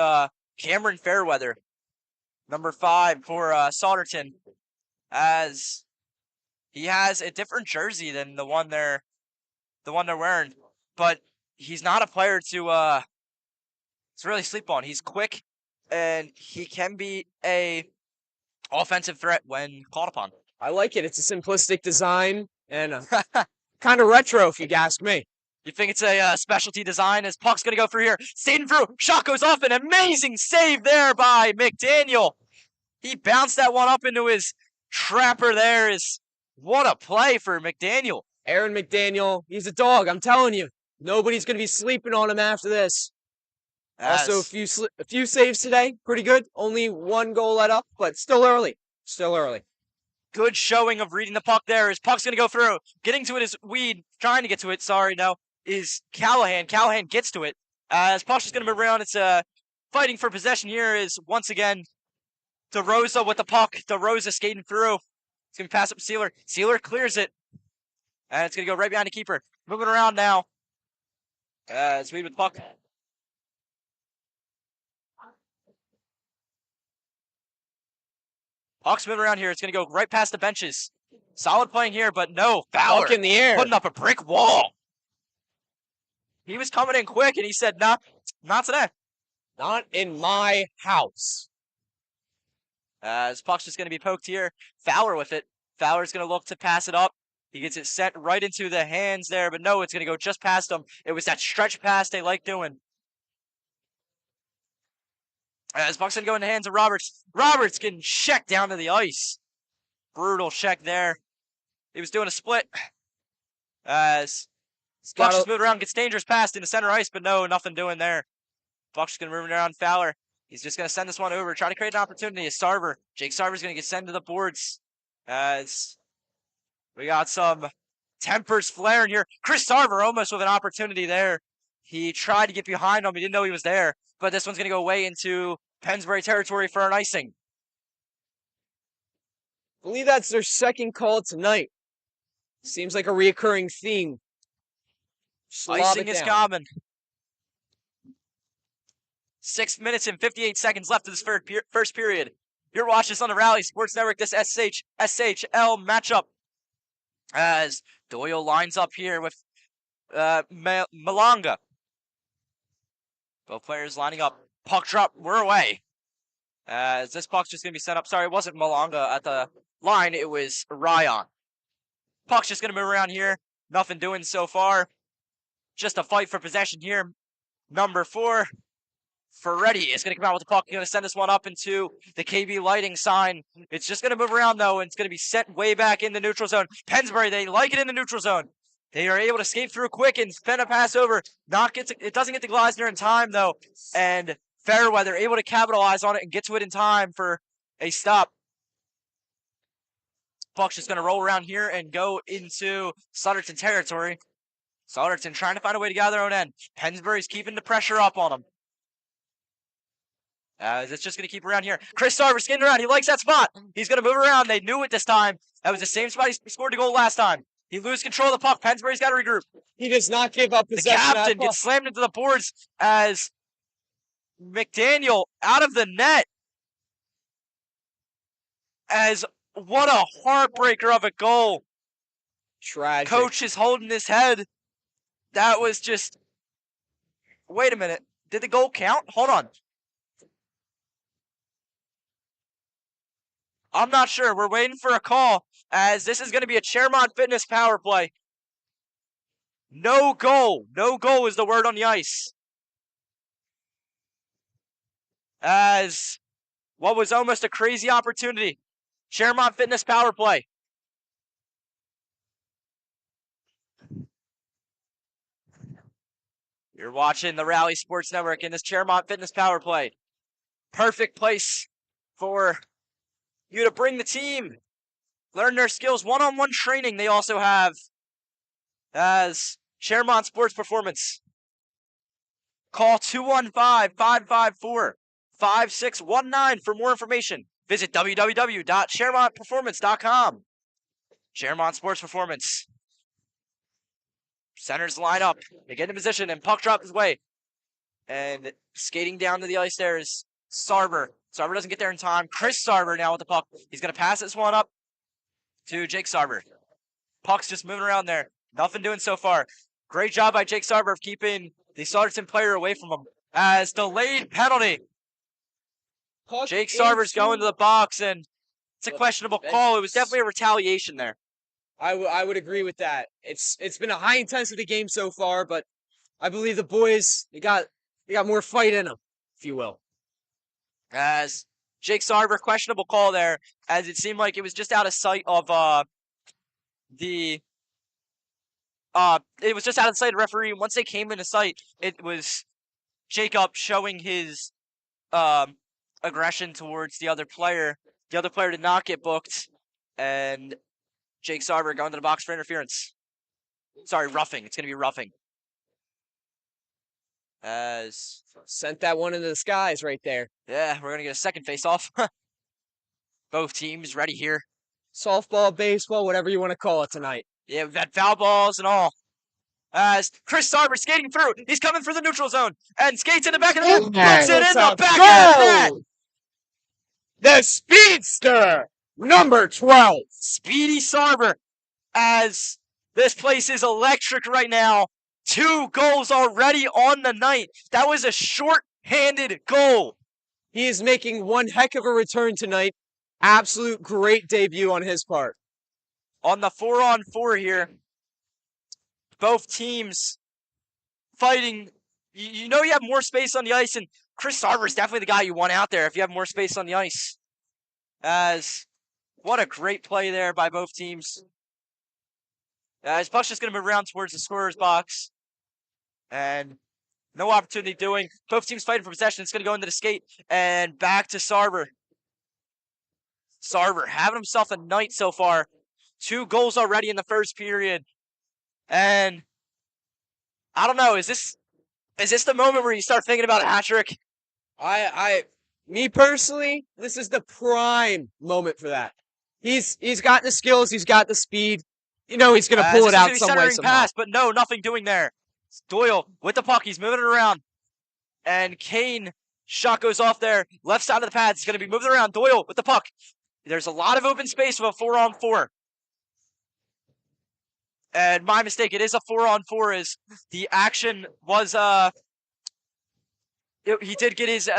Cameron Fairweather, number 5 for Souderton, as he has a different jersey than the one they're wearing, but he's not a player to really sleep on. He's quick, and he can be a offensive threat when called upon. I like it. It's a simplistic design and kind of retro, if you ask me. You think it's a specialty design as puck's going to go through here. Skating through. Shot goes off. An amazing save there by McDaniel. He bounced that one up into his trapper there. What a play for McDaniel. Aaron McDaniel, he's a dog. I'm telling you. Nobody's going to be sleeping on him after this. Also, a few saves today. Pretty good. Only 1 goal let up, but still early. Still early. Good showing of reading the puck there. His puck's going to go through. Getting to it is Weed. Trying to get to it. Sorry, no. Is Callahan. Callahan gets to it. As puck's just going to move around. It's fighting for possession here is once again DeRosa with the puck. DeRosa skating through. It's going to pass up Sealer. Sealer clears it. And it's going to go right behind the keeper. Moving around now. It's Weed with the puck. Puck's moving around here. It's going to go right past the benches. Solid playing here, but no. Fowler puck in the air. Putting up a brick wall. He was coming in quick, and he said, not today. Not in my house. His puck's just going to be poked here. Fowler with it. Fowler's going to look to pass it up. He gets it sent right into the hands there, but no, it's going to go just past him. It was that stretch pass they like doing. As puck's going to go in the hands of Roberts. Roberts getting checked down to the ice. Brutal check there. He was doing a split. As puck's just moving around, gets dangerous pass into center ice, but no, nothing doing there. Puck's just going to move around Fowler. He's just going to send this one over, try to create an opportunity. Sarver. Jake Sarver's going to get sent to the boards as we got some tempers flaring here. Chris Sarver almost with an opportunity there. He tried to get behind him. He didn't know he was there. But this one's going to go away into Pennsbury territory for an icing. I believe that's their second call tonight. Seems like a reoccurring theme. Icing is common. 6 minutes and 58 seconds left of this first period. You're watching this on the Rally Sports Network, this SHL matchup. As Doyle lines up here with Malanga. Both players lining up. Puck drop, we're away. As this puck's just going to be sent up. Sorry, it wasn't Malanga at the line, it was Ryan. Puck's just going to move around here. Nothing doing so far. Just a fight for possession here. Number 4. Ferretti is going to come out with the puck. He's going to send this one up into the KB lighting sign. It's just going to move around, though, and it's going to be sent way back in the neutral zone. Pennsbury, they like it in the neutral zone. They are able to skate through quick and spin a pass over. It doesn't get to Gleisner in time, though. And Fairweather able to capitalize on it and get to it in time for a stop. Puck's just going to roll around here and go into Souderton territory. Souderton trying to find a way to get out of their own end. Pennsbury's keeping the pressure up on them. It's just going to keep around here. Chris Sarver skating around. He likes that spot. He's going to move around. They knew it this time. That was the same spot he scored the goal last time. He loses control of the puck. Pennsbury's got to regroup. He does not give up possession. The captain gets slammed into the boards as McDaniel out of the net. As what a heartbreaker of a goal. Tragic. Coach is holding his head. That was just... Wait a minute. Did the goal count? Hold on. I'm not sure. We're waiting for a call, as this is going to be a Chairmont Fitness power play. No goal. No goal is the word on the ice. As what was almost a crazy opportunity. Chairmont Fitness power play. You're watching the Rally Sports Network in this Chairmont Fitness power play. Perfect place for you to bring the team, learn their skills. One-on-one training they also have as Chairmont Sports Performance. Call 215-554-5619 for more information. Visit www.chairmontperformance.com. Chairmont Sports Performance. Centers line up. They get in position and puck drop his way. And skating down to the ice there is Sarver. Sarver doesn't get there in time. Chris Sarver now with the puck. He's going to pass this one up to Jake Sarver. Puck's just moving around there. Nothing doing so far. Great job by Jake Sarver of keeping the Souderton player away from him. As delayed penalty. Puck Jake Sarver's going to the box, and it's a questionable call. It was definitely a retaliation there. I would agree with that. It's been a high intensity game so far, but I believe the boys they got more fight in them, if you will. As Jake Sarver, questionable call there, as it seemed like it was just out of sight of it was just out of sight of the referee. Once they came into sight, it was Jacob showing his aggression towards the other player. The other player did not get booked, and Jake Sarver going to the box for interference. Sorry, roughing. It's going to be roughing. As sent that one into the skies right there. Yeah, we're going to get a second face-off. Both teams ready here. Softball, baseball, whatever you want to call it tonight. Yeah, we've had foul balls and all. As Chris Sarver skating through. He's coming for the neutral zone. And skates in the back of the net. Puts it in the back of the net. The speedster, number 12. Speedy Sarver. As this place is electric right now. 2 goals already on the night. That was a short-handed goal. He is making one heck of a return tonight. Absolute great debut on his part. On the 4-on-4 here, both teams fighting. You know you have more space on the ice, and Chris Sarver is definitely the guy you want out there if you have more space on the ice. As what a great play there by both teams. As puck's just going to move around towards the scorer's box. And No opportunity doing. Both teams fighting for possession. It's going to go into the skate and back to Sarver. Sarver having himself a night so far. 2 goals already in the first period. And I don't know, is this the moment where you start thinking about a hat trick? Me personally, this is the prime moment for that. He's got the skills, he's got the speed. You know he's gonna pull it out some way somehow. Pass, but no, nothing doing there. Doyle with the puck, he's moving it around, and Kane shot goes off there, left side of the pads. He's gonna be moving around. Doyle with the puck. There's a lot of open space with a 4-on-4. And my mistake, it is a 4-on-4. Is the action was he did get his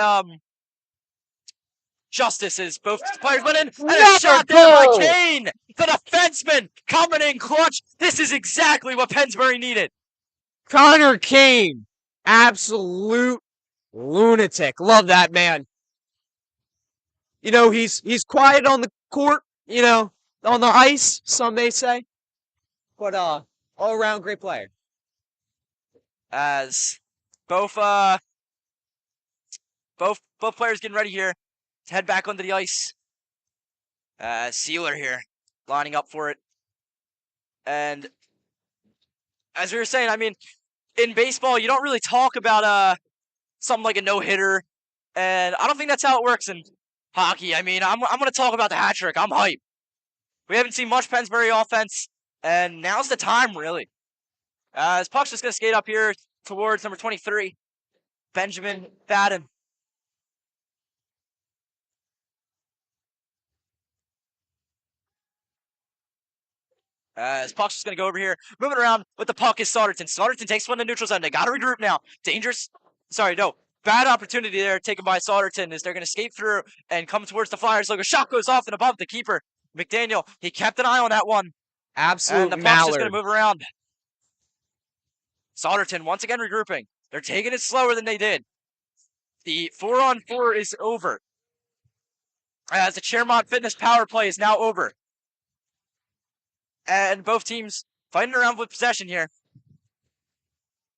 justice as both players went in, and a shot there by Kane, the defenseman, coming in clutch. This is exactly what Pennsbury needed. Connor Kane, absolute lunatic. Love that man. You know, he's quiet on the court, you know, on the ice, some may say. But all around great player. As both players getting ready here to head back onto the ice. Sealer here, lining up for it. And as we were saying, I mean, in baseball, you don't really talk about something like a no-hitter. And I don't think that's how it works in hockey. I mean, I'm going to talk about the hat trick. I'm hyped. We haven't seen much Pennsbury offense, and now's the time, really. As puck's just going to skate up here towards number 23, Benjamin Fadden. As puck's just going to go over here. Moving around with the puck is Souderton. Souderton takes one to neutral zone. They got to regroup now. Dangerous. Sorry, no. Bad opportunity there taken by Souderton as they're going to skate through and come towards the Flyers. Look, a shot goes off and above the keeper. McDaniel, he kept an eye on that one. Absolute and the puck's just going to move around. Souderton once again regrouping. They're taking it slower than they did. The 4-on-4 is over. As the Chairmont Fitness power play is now over. And both teams fighting around with possession here.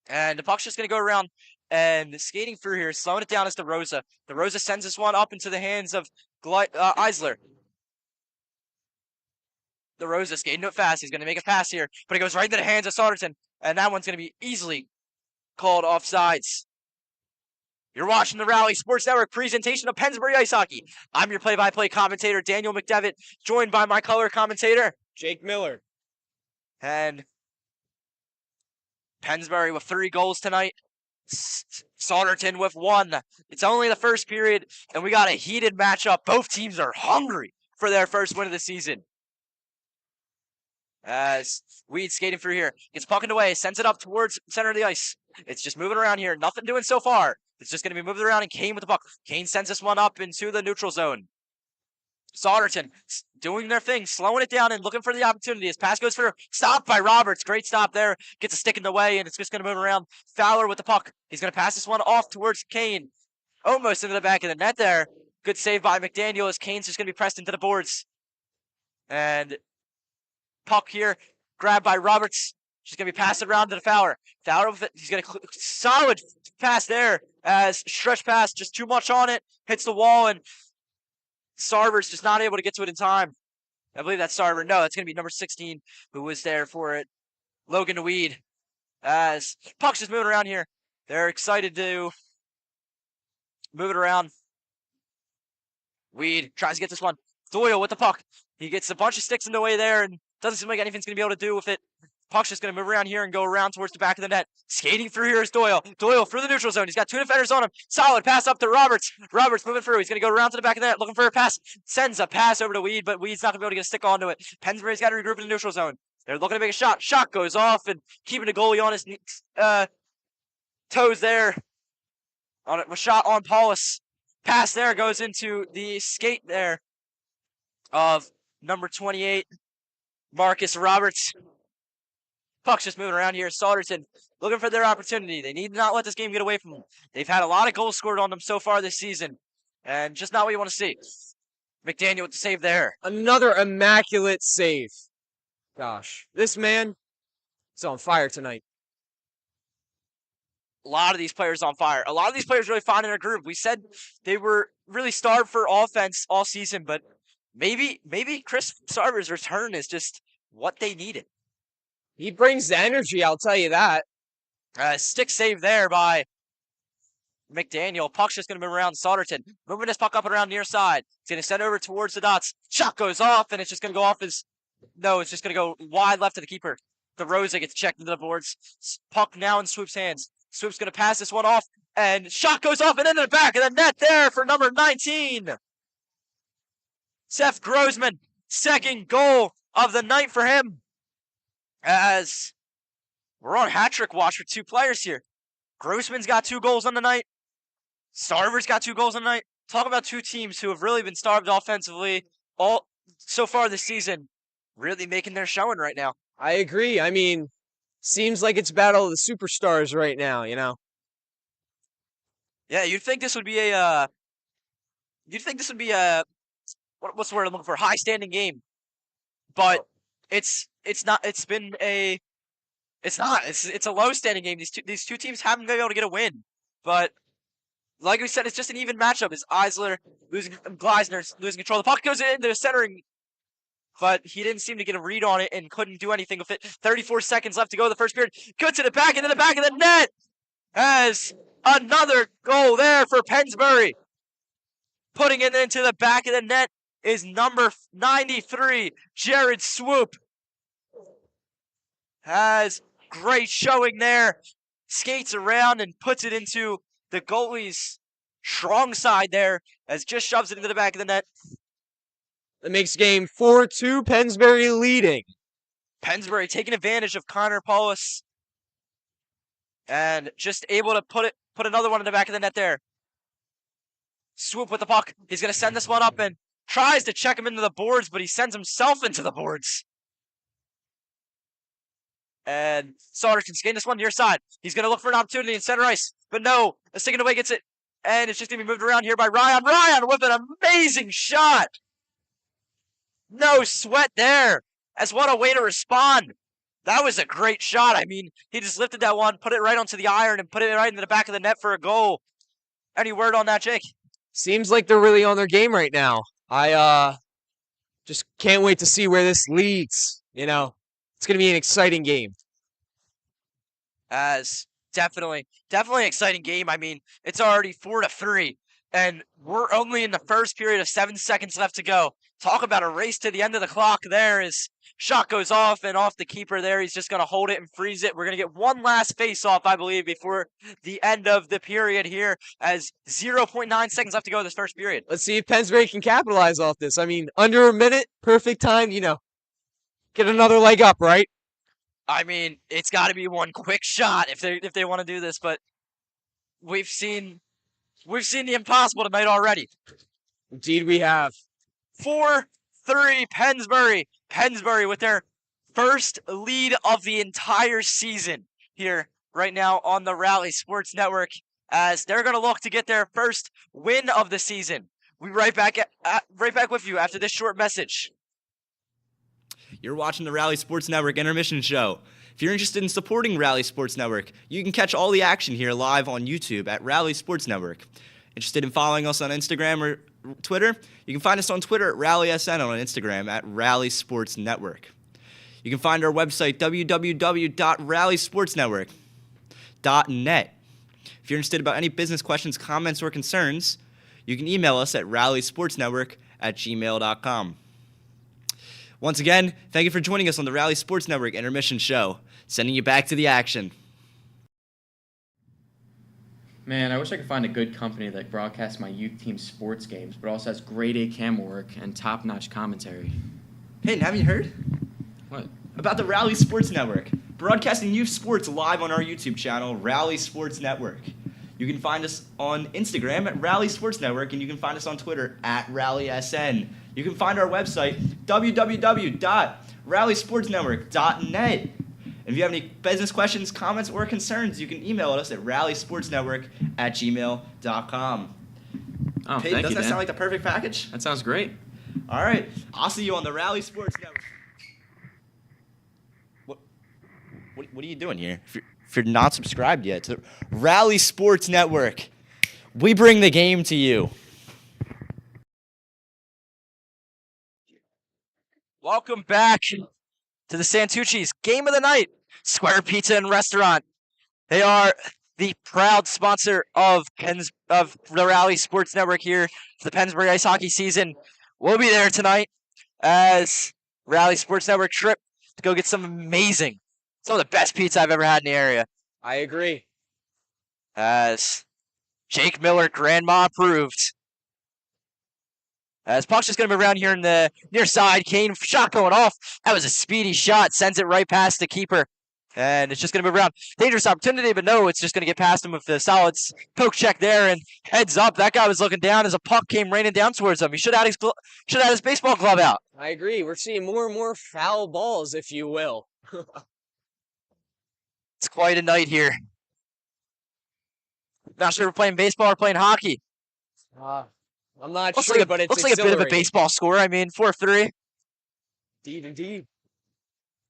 And the puck's just going to go around and skating through here, slowing it down as DeRosa. DeRosa sends this one up into the hands of Eisler. DeRosa skating to it fast. He's going to make a pass here, but it goes right into the hands of Souderton. And that one's going to be easily called offsides. You're watching the Rally Sports Network presentation of Pennsbury Ice Hockey. I'm your play-by-play commentator, Daniel McDevitt, joined by my color commentator, Jake Miller. And Pennsbury with 3 goals tonight. Souderton with 1. It's only the first period, and we got a heated matchup. Both teams are hungry for their first win of the season. As Weed skating through here, gets pucked away, sends it up towards center of the ice. It's just moving around here. Nothing doing so far. It's just going to be moving around, and Kane with the puck. Kane sends this one up into the neutral zone. Souderton doing their thing, slowing it down and looking for the opportunity. His pass goes through. Stopped by Roberts. Great stop there. Gets a stick in the way, and it's just going to move around. Fowler with the puck. He's going to pass this one off towards Kane. Almost into the back of the net there. Good save by McDaniel as Kane's just going to be pressed into the boards. And puck here, grabbed by Roberts. She's going to be passed around to the Fowler. Fowler, he's going to solid pass there as stretch pass, just too much on it. Hits the wall, and Sarver's just not able to get to it in time. I believe that's Sarver. No, it's going to be number 16 who was there for it. Logan Weed. As puck's just moving around here. They're excited to move it around. Weed tries to get this one. Doyle with the puck. He gets a bunch of sticks in the way there and doesn't seem like anything's going to be able to do with it. Puck's just going to move around here and go around towards the back of the net. Skating through here is Doyle. Doyle through the neutral zone. He's got 2 defenders on him. Solid pass up to Roberts. Roberts moving through. He's going to go around to the back of the net looking for a pass. Sends a pass over to Weed, but Weed's not going to be able to get a stick onto it. Pennsbury's got to regroup in the neutral zone. They're looking to make a shot. Shot goes off and keeping the goalie on his toes there. On it, a shot on Paulus. Pass there goes into the skate there of number 28, Marcus Roberts. Puck's just moving around here. Souderton looking for their opportunity. They need to not let this game get away from them. They've had a lot of goals scored on them so far this season, and just not what you want to see. McDaniel with the save there. Another immaculate save. Gosh, this man is on fire tonight. a lot of these players on fire. A lot of these players really finding their groove. We said they were really starved for offense all season, but maybe Chris Sarver's return is just what they needed. He brings the energy, I'll tell you that. Stick save there by McDaniel. Puck's just going to move around Souderton. Moving this puck up and around near side. He's going to send it over towards the dots. Shot goes off, and it's just going to go off his... No, it's just going to go wide left to the keeper. DeRosa gets checked into the boards. Puck now in Swoop's hands. Swoop's going to pass this one off, and shot goes off and into the back of the net there for number 19. Seth Grossman, second goal of the night for him. As we're on hat-trick watch for two players here. Grossman's got 2 goals on the night. Starver's got 2 goals on the night. Talk about two teams who have really been starved offensively all so far this season. Really making their showing right now. I agree. I mean, seems like it's battle of the superstars right now, you know? Yeah, you'd think this would be a what's the word I'm looking for? High standing game. But it's not. It's a low standing game. These two teams haven't been able to get a win. But like we said, it's just an even matchup. Is Gleisner losing control? The puck goes into the centering, but he didn't seem to get a read on it and couldn't do anything with it. 34 seconds left to go in the first period. Good to the back, and then the back of the net has another goal there for Pennsbury. Putting it into the back of the net is number 93, Jared Swoop. Has great showing there. Skates around and puts it into the goalie's strong side there as just shoves it into the back of the net. That makes game 4-2, Pennsbury leading. Pennsbury taking advantage of Connor Paulus and just able to put another one in the back of the net there. Swoop with the puck. He's going to send this one up and tries to check him into the boards, but he sends himself into the boards. And Souderton's getting this one near side. He's going to look for an opportunity in center ice. But no, a second away gets it. And it's just going to be moved around here by Ryan. Ryan with an amazing shot. No sweat there. As what a way to respond. That was a great shot. I mean, he just lifted that one, put it right onto the iron, and put it right into the back of the net for a goal. Any word on that, Jake? Seems like they're really on their game right now. I just can't wait to see where this leads. You know, it's going to be an exciting game. As definitely an exciting game. I mean, it's already 4-3, and we're only in the first period of 7 seconds left to go. Talk about a race to the end of the clock there as shot goes off and off the keeper there. He's just going to hold it and freeze it. We're going to get one last face-off, I believe, before the end of the period here as 0.9 seconds left to go in this first period. Let's see if Pennsbury can capitalize off this. I mean, under a minute, perfect time, you know, get another leg up, right? I mean, it's got to be one quick shot if they want to do this, but we've seen the impossible tonight already. Indeed we have. 4-3 Pennsbury. Pennsbury with their first lead of the entire season here right now on the Rally Sports Network as they're going to look to get their first win of the season. We'll be right back with you after this short message. You're watching the Rally Sports Network Intermission Show. If you're interested in supporting Rally Sports Network, you can catch all the action here live on YouTube at Rally Sports Network. Interested in following us on Instagram or Twitter? You can find us on Twitter at RallySN and on Instagram at Rally Sports Network. You can find our website, www.rallysportsnetwork.net. If you're interested about any business questions, comments, or concerns, you can email us at rallysportsnetwork@gmail.com. Once again, thank you for joining us on the Rally Sports Network Intermission Show. Sending you back to the action. Man, I wish I could find a good company that broadcasts my youth team sports games, but also has grade A camera work and top-notch commentary. Peyton, haven't you heard? What? About the Rally Sports Network, broadcasting youth sports live on our YouTube channel, Rally Sports Network. You can find us on Instagram at Rally Sports Network, and you can find us on Twitter at RallySN. You can find our website, www.rallysportsnetwork.net. If you have any business questions, comments, or concerns, you can email us at rallysportsnetwork@gmail.com. Oh, Peyton, doesn't that Dan. sound like the perfect package? That sounds great. All right, I'll see you on the Rally Sports Network. What are you doing here? if you're not subscribed yet to Rally Sports Network. We bring the game to you. Welcome back to the Santucci's Game of the Night, Square Pizza and Restaurant. They are the proud sponsor of the Rally Sports Network here for the Pennsbury ice hockey season. We'll be there tonight as Rally Sports Network trip to go get some of the best pizza I've ever had in the area. I agree. As Jake Miller, grandma approved. As puck's just going to be around here in the near side. Kane, shot going off. That was a speedy shot. Sends it right past the keeper. And it's just going to move around. Dangerous opportunity, but no, it's just going to get past him with the solid poke check there. And heads up, that guy was looking down as a puck came raining down towards him. He should have had his baseball glove out. I agree. We're seeing more and more foul balls, if you will. It's quite a night here. Not sure if we're playing baseball or playing hockey. I'm not Looks sure, like but it's looks like a bit of a baseball score. I mean, 4-3. Indeed.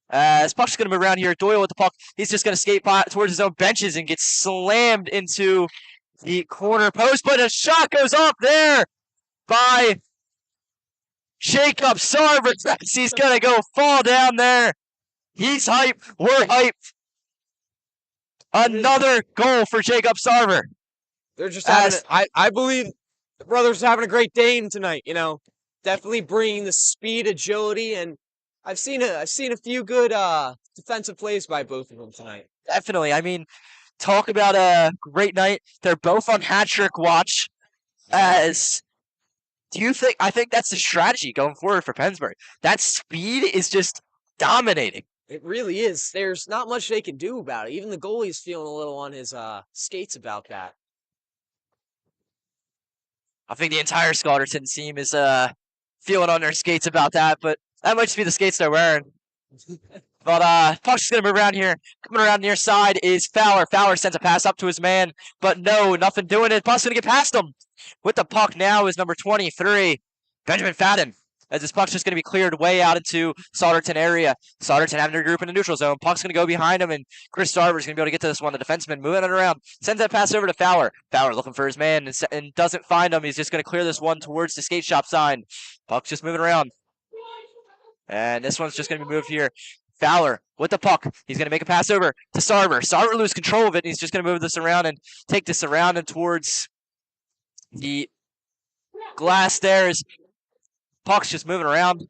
This puck's going to move around here. Doyle with the puck. He's just going to skate towards his own benches and get slammed into the corner post. But a shot goes off there by Jacob Sarver. He's going to go fall down there. He's hype. We're hype. Another goal for Jacob Sarver. They're just having. I believe the brothers are having a great day tonight. You know, definitely bringing the speed, agility, and I've seen a few good defensive plays by both of them tonight. Definitely. I mean, talk about a great night. They're both on hat trick watch. I think that's the strategy going forward for Pennsbury. That speed is just dominating. It really is. There's not much they can do about it. Even the goalie's feeling a little on his skates about that. I think the entire Souderton team is feeling on their skates about that, but that might just be the skates they're wearing. But puck's just going to move around here. Coming around near side is Fowler. Fowler sends a pass up to his man, but no, nothing doing it. Puck's going to get past him. With the puck now is number 23, Benjamin Fadden. As this puck's just going to be cleared way out into Souderton area. Souderton having their group in the neutral zone. Puck's going to go behind him, and Chris Sarver's going to be able to get to this one. The defenseman moving it around. Sends that pass over to Fowler. Fowler looking for his man and doesn't find him. He's just going to clear this one towards the skate shop sign. Puck's just moving around. And this one's just going to be moved here. Fowler with the puck. He's going to make a pass over to Sarver. Sarver loses control of it, and he's just going to move this around and take this around and towards the glass there. Puck's just moving around.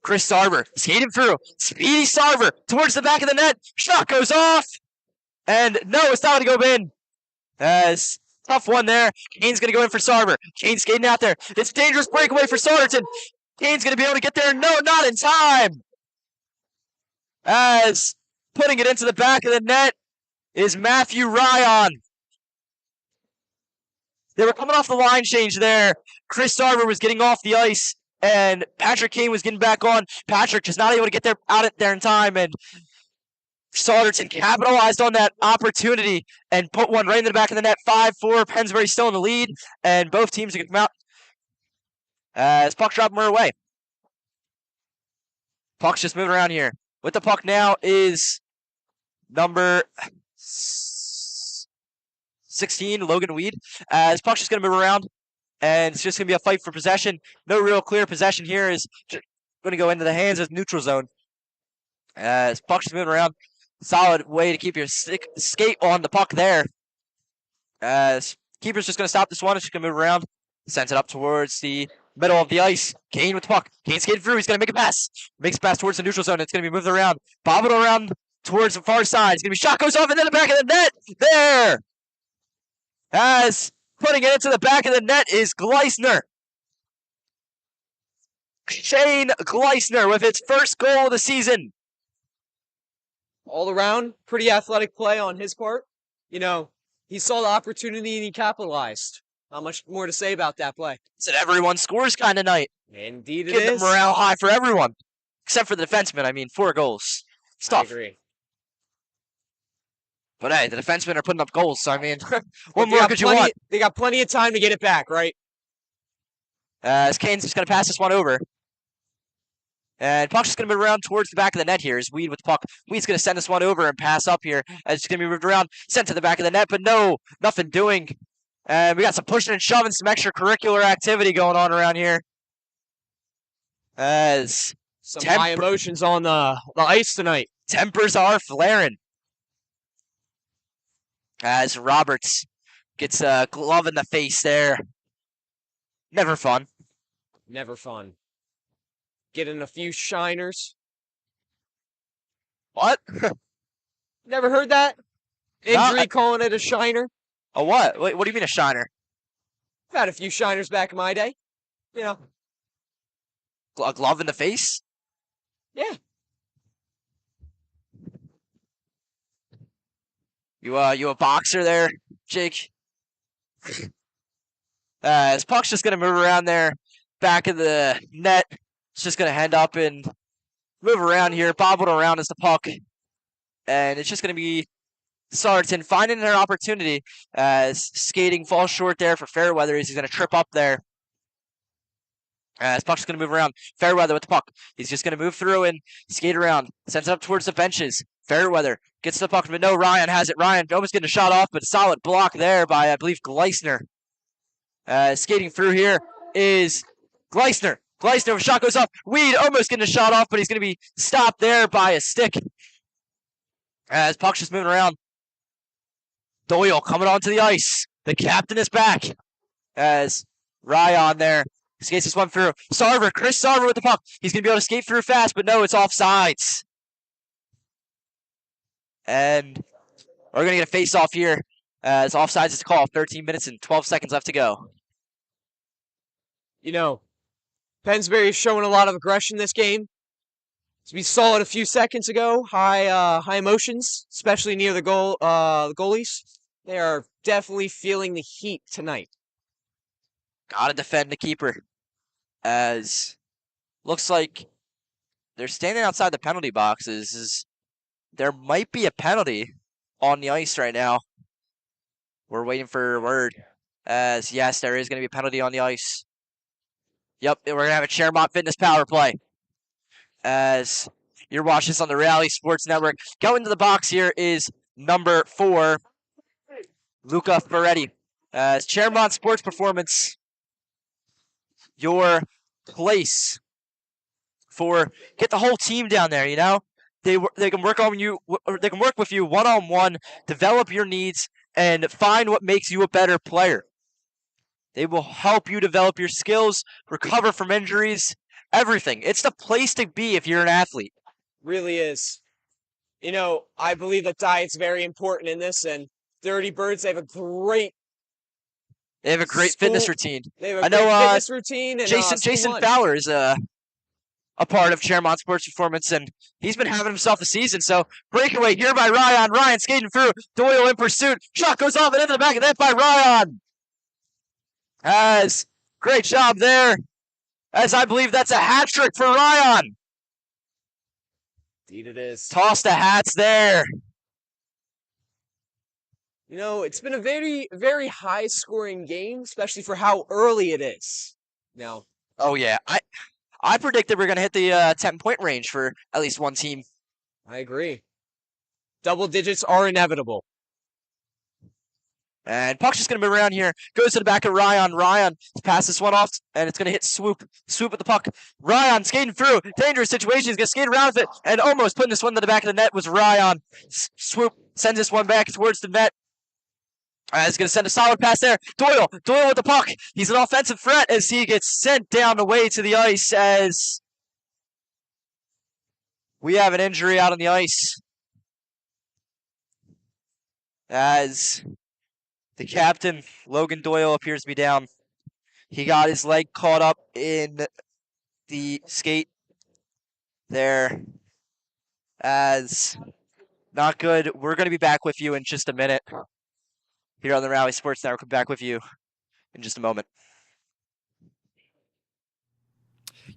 Chris Sarver skating through. Speedy Sarver towards the back of the net. Shot goes off. And no, it's not going to go in. As tough one there. Kane's going to go in for Sarver. Kane skating out there. It's a dangerous breakaway for Souderton. Kane's going to be able to get there. No, not in time. As putting it into the back of the net is Matthew Ryan. They were coming off the line change there. Chris Sarver was getting off the ice, and Patrick Kane was getting back on. Patrick just not able to get out there in time, and Souderton capitalized on that opportunity and put one right in the back of the net. 5-4. Pennsbury still in the lead, and both teams are going to come out as puck drop her away. Puck's just moving around here. With the puck now is number 16, Logan Weed. As puck's just going to move around, and it's just going to be a fight for possession. No real clear possession here. Is going to go into the hands of neutral zone. As puck's just moving around. Solid way to keep your skate on the puck there. As keeper's just going to stop this one. It's just going to move around. Sends it up towards the middle of the ice. Kane with the puck. Kane skating through. He's going to make a pass. Makes a pass towards the neutral zone. It's going to be moved around. Bob it around towards the far side. It's going to be shot goes off and then the back of the net. There. As putting it into the back of the net is Gleisner. Shane Gleisner with its first goal of the season. All around, pretty athletic play on his part. You know, he saw the opportunity and he capitalized. Not much more to say about that play. It's an everyone scores kind of night. Indeed it Get is. the morale high for everyone. Except for the defenseman. I mean, 4 goals. It's tough. I agree. But hey, the defensemen are putting up goals, so I mean, what They more got could you plenty- want? They got plenty of time to get it back, right? As Kane's just going to pass this one over. And puck's just going to move around towards the back of the net here. Is Weed with the puck. Weed's going to send this one over and pass up here. As it's going to be moved around, sent to the back of the net, but no, nothing doing. And we got some pushing and shoving, some extracurricular activity going on around here. As some high emotions on the ice tonight. Tempers are flaring. As Roberts gets a glove in the face there. Never fun. Never fun. Getting a few shiners. What? Never heard that? Injury calling it a shiner? A what? What do you mean a shiner? I've had a few shiners back in my day. You know. A glove in the face? Yeah. You a boxer there, Jake? His puck's just gonna move around there, back of the net. It's just gonna end up and move around here, bobbled around as the puck, and it's just gonna be Souderton finding an opportunity as skating falls short there for Fairweather. He's gonna trip up there. His puck's going to move around. Fairweather with the puck. He's just going to move through and skate around. Sends it up towards the benches. Fairweather gets the puck, but no, Ryan has it. Ryan almost getting a shot off, but a solid block there by, I believe, Gleisner. Skating through here is Gleisner. Gleisner, shot goes off. Weed almost getting a shot off, but he's going to be stopped there by a stick. His puck's just moving around. Doyle coming onto the ice. The captain is back. As Ryan there skates this one through. Sarver, Chris Sarver with the puck. He's going to be able to skate through fast, but no, it's offsides. And we're going to get a face-off here. As offsides is called. 13 minutes and 12 seconds left to go. You know, Pennsbury is showing a lot of aggression this game. As we saw it a few seconds ago, high emotions, especially near the goalies. They are definitely feeling the heat tonight. Gotta defend the keeper. As looks like they're standing outside the penalty boxes. There might be a penalty on the ice right now. We're waiting for a word. As yes, there is going to be a penalty on the ice. Yep, we're going to have a Chermont Fitness power play. As you're watching this on the Rally Sports Network. Going to the box here is number 4, Luca Ferretti. As Chermont Sports Performance, your place for get the whole team down there. You know, they can work on you. They can work with you one-on-one, develop your needs, and find what makes you a better player. They will help you develop your skills, recover from injuries, everything. It's the place to be if you're an athlete. Really is. You know, I believe that diet's very important in this, and Dirty Birds, they have a great fitness routine. They have a great fitness routine. And, Jason Fowler is a part of Chermont Sports Performance, and he's been having himself a season. So breakaway here by Ryan. Ryan skating through. Doyle in pursuit. Shot goes off and into the back of the net by Ryan. As great job there. As I believe that's a hat trick for Ryan. Indeed it is. Toss the hats there. You know, it's been a very, very high-scoring game, especially for how early it is. Now. Oh, yeah. I predicted we're going to hit the 10-point range for at least one team. I agree. Double digits are inevitable. And puck's just going to move around here. Goes to the back of Ryan. Ryan passes this one off, and it's going to hit Swoop. Swoop with the puck. Ryan skating through. Dangerous situation. He's going to skate around with it, and almost putting this one to the back of the net was Ryan. Swoop sends this one back towards the net. He's going to send a solid pass there. Doyle with the puck. He's an offensive threat as he gets sent down the way to the ice as we have an injury out on the ice. As the captain, Logan Doyle, appears to be down. He got his leg caught up in the skate there. As not good. We're going to be back with you in just a minute. Here on the Rally Sports Network. We'll be back with you in just a moment.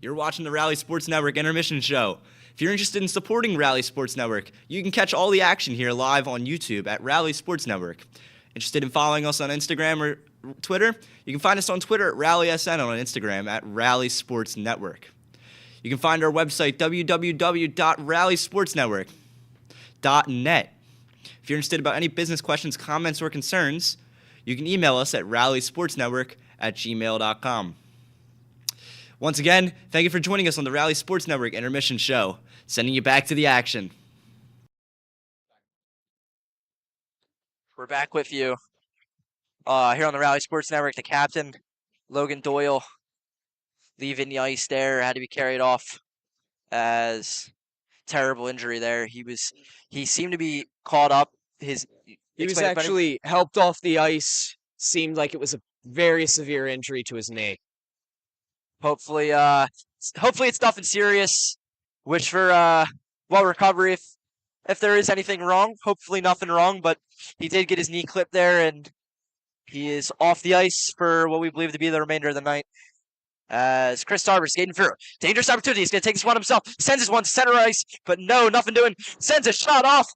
You're watching the Rally Sports Network Intermission Show. If you're interested in supporting Rally Sports Network, you can catch all the action here live on YouTube at Rally Sports Network. Interested in following us on Instagram or Twitter? You can find us on Twitter at RallySN and on Instagram at Rally Sports Network. You can find our website, www.rallysportsnetwork.net. If you're interested about any business questions, comments, or concerns, you can email us at rallysportsnetwork@gmail.com. Once again, thank you for joining us on the Rally Sports Network Intermission Show. Sending you back to the action. We're back with you here on the Rally Sports Network. The captain, Logan Doyle, leaving the ice there, had to be carried off as terrible injury there. He seemed to be caught up. He was actually helped off the ice. Seemed like it was a very severe injury to his knee. Hopefully it's nothing serious. Wish for well recovery if there is anything wrong. Hopefully nothing wrong, but he did get his knee clipped there, and he is off the ice for what we believe to be the remainder of the night. As Chris Sarver skating through. Dangerous opportunity. He's going to take this one himself. Sends his one to center ice, but no, nothing doing. Sends a shot off.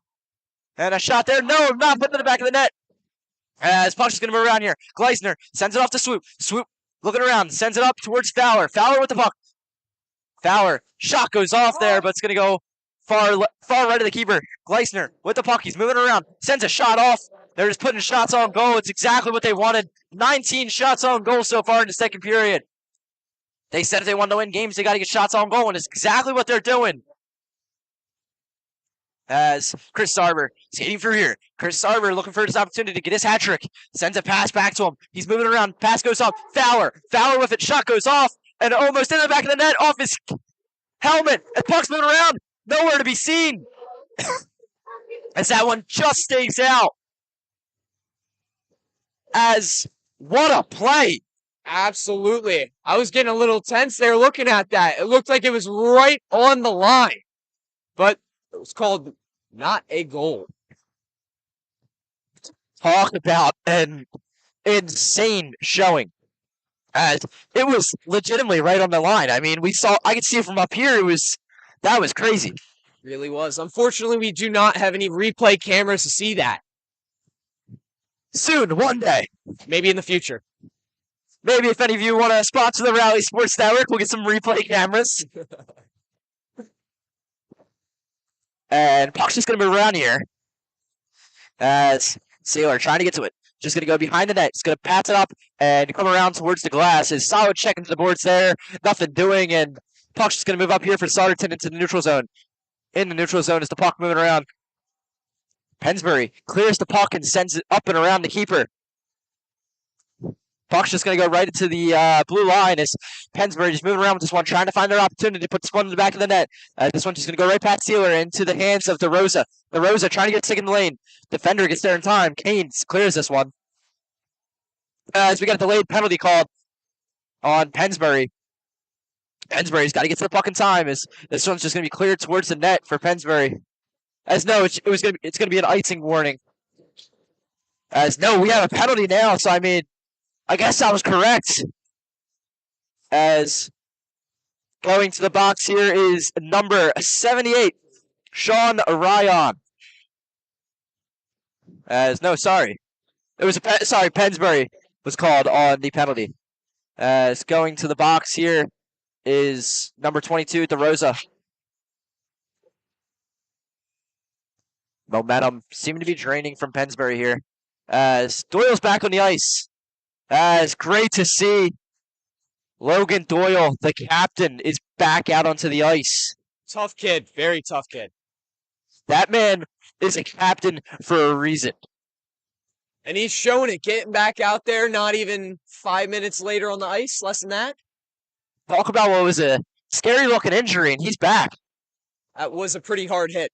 And a shot there. No, not putting in the back of the net. As Puck's going to move around here. Gleisner sends it off to Swoop. Swoop looking around. Sends it up towards Fowler. Fowler with the puck. Fowler. Shot goes off there, but it's going to go far right of the keeper. Gleisner with the puck. He's moving around. Sends a shot off. They're just putting shots on goal. It's exactly what they wanted. 19 shots on goal so far in the second period. They said if they want to win games, they got to get shots on goal, and it's exactly what they're doing. As Chris Sarver skating through here. Chris Sarver looking for his opportunity to get his hat trick. Sends a pass back to him. He's moving around. Pass goes up. Fowler. Fowler with it. Shot goes off, and almost in the back of the net, off his helmet. And puck's moving around. Nowhere to be seen. As that one just stays out. As what a play. Absolutely. I was getting a little tense there looking at that. It looked like it was right on the line. But it was called not a goal. Talk about an insane showing. As it was legitimately right on the line. I mean, I could see it from up here. That was crazy. It really was. Unfortunately, we do not have any replay cameras to see that. Soon, one day. Maybe in the future. Maybe if any of you want to sponsor the Rally Sports Network, we'll get some replay cameras. And Puck's just going to move around here. As Sailor trying to get to it. Just going to go behind the net. He's going to pass it up and come around towards the glass. His solid check into the boards there. Nothing doing. And Puck's just going to move up here for Souderton into the neutral zone. In the neutral zone is the puck moving around. Pennsbury clears the puck and sends it up and around the keeper. Puck's just going to go right into the blue line as Pennsbury just moving around with this one, trying to find their opportunity to put this one in the back of the net. This one's just going to go right past Sealer into the hands of DeRosa. DeRosa trying to get sick in the lane. Defender gets there in time. Kane clears this one. As we got a delayed penalty called on Pennsbury. Pennsbury's got to get to the puck in time as this one's just going to be cleared towards the net for Pennsbury. As no, it's going to be an icing warning. As no, we have a penalty now, so I mean, I guess I was correct. As going to the box here is number 78, Sean Ryan. Pennsbury was called on the penalty. As going to the box here is number 22, DeRosa. Momentum seeming to be draining from Pennsbury here. As Doyle's back on the ice. It's great to see Logan Doyle, the captain, is back out onto the ice. Tough kid. Very tough kid. That man is a captain for a reason. And he's showing it, getting back out there, not even 5 minutes later on the ice, less than that. Talk about what was a scary-looking injury, and he's back. That was a pretty hard hit.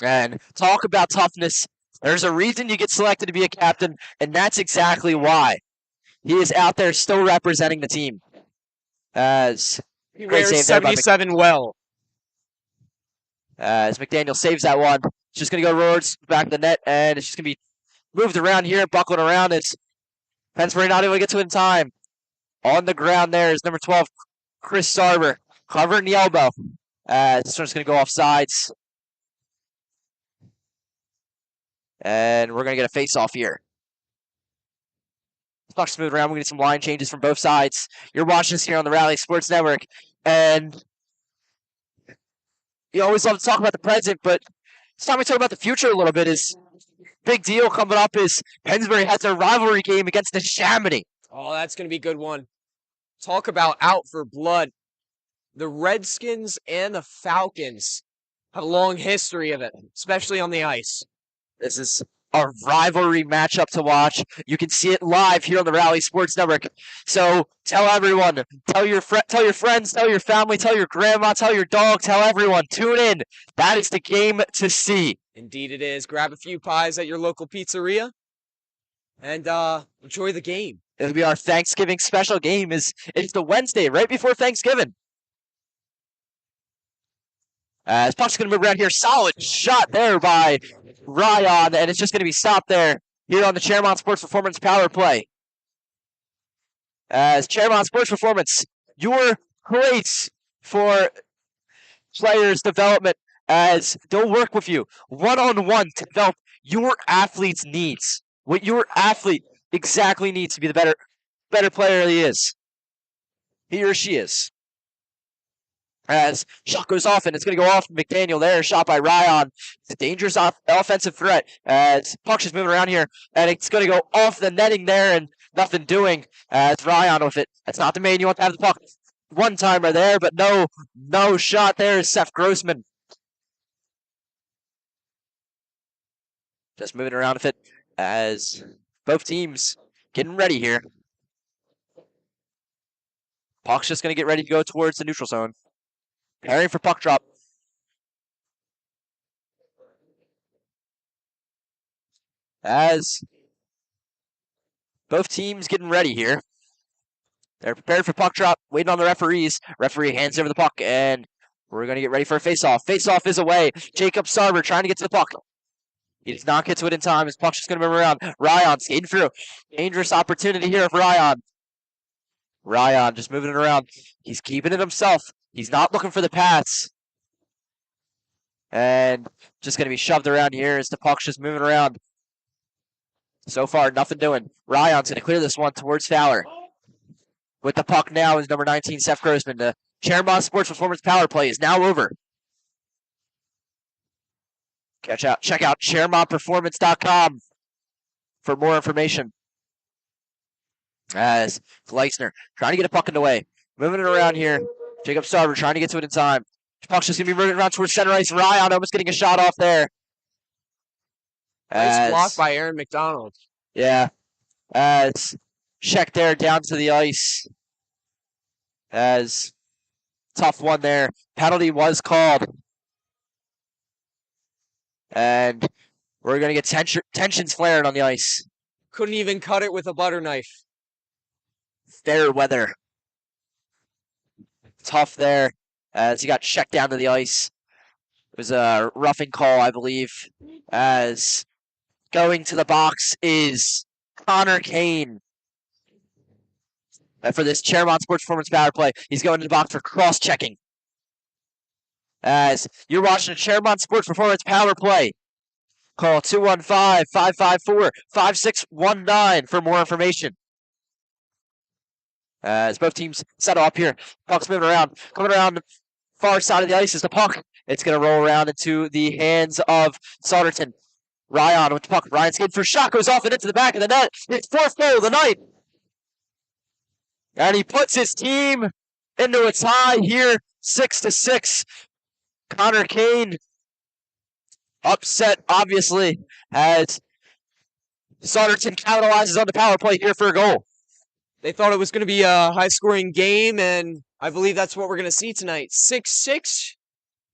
And talk about toughness. There's a reason you get selected to be a captain, and that's exactly why. He is out there still representing the team. As he wears 77 well. As McDaniel saves that one. It's just going to go towards the back of the net, and it's just going to be moved around here, buckling around. It's Pennsbury not able to get to it in time. On the ground there is number 12, Chris Sarver, covering the elbow. This one's going to go off sides. And we're going to get a face-off here. Puck's moving around. We're going to get some line changes from both sides. You're watching us here on the Rally Sports Network. And you always love to talk about the present, but it's time we talk about the future a little bit. Is big deal coming up is Pennsbury has their rivalry game against the Chamonix. Oh, that's going to be a good one. Talk about out for blood. The Redskins and the Falcons have a long history of it, especially on the ice. This is a rivalry matchup to watch. You can see it live here on the Rally Sports Network. So tell everyone, tell your friends, tell your family, tell your grandma, tell your dog, tell everyone. Tune in. That is the game to see. Indeed it is. Grab a few pies at your local pizzeria and enjoy the game. It'll be our Thanksgiving special game. It's the Wednesday right before Thanksgiving. As puck's going to move around here. Solid shot there by Ryan, and it's just going to be stopped there here on the Chairmont Sports Performance Power Play. As Chairmont Sports Performance, your place for players' development, as they'll work with you one-on-one to develop your athlete's needs. What your athlete exactly needs to be the better player he is. He or she is. As shot goes off, and it's going to go off McDaniel there. Shot by Ryan. It's a dangerous offensive threat. As puck's just moving around here, and it's going to go off the netting there, and nothing doing. As Ryan with it. That's not the man you want to have the puck. One timer there, but no shot there is Seth Grossman. Just moving around with it as both teams getting ready here. Puck's just going to get ready to go towards the neutral zone. Preparing for puck drop. As both teams getting ready here. They're prepared for puck drop, waiting on the referees. Referee hands over the puck, and we're going to get ready for a face-off. Face-off is away. Jacob Sarver trying to get to the puck. He does not get to it in time. His puck's just going to move around. Ryan skating through. Dangerous opportunity here for Ryan. Ryan just moving it around. He's keeping it himself. He's not looking for the pass. And just going to be shoved around here as the puck's just moving around. So far, nothing doing. Ryan's going to clear this one towards Fowler. With the puck now is number 19, Seth Grossman. The Chairmont Sports Performance Power Play is now over. Check out ChairmontPerformance.com for more information. As Gleisner trying to get a puck in the way. Moving it around here. Jacob Sarver trying to get to it in time. Puck's just going to be moving around towards center ice. Ryan almost getting a shot off there. Nice block by Aaron McDonald. Yeah. As check there down to the ice. As tough one there. Penalty was called. And we're going to get tensions flaring on the ice. Couldn't even cut it with a butter knife. Fair weather. Tough there as he got checked down to the ice. It was a roughing call, I believe. As going to the box is Connor Kane. For this Chairmont Sports Performance Power Play, he's going to the box for cross-checking. As you're watching a Chairmont Sports Performance Power Play, call 215-554-5619 for more information. As both teams settle up here, puck's moving around, coming around the far side of the ice is the puck. It's going to roll around into the hands of Souderton. Ryan with the puck. Ryan's getting for shot, goes off and into the back of the net. It's fourth goal of the night. And he puts his team into a tie here, 6-6. Connor Kane upset, obviously, as Souderton capitalizes on the power play here for a goal. They thought it was going to be a high-scoring game, and I believe that's what we're going to see tonight. 6-6,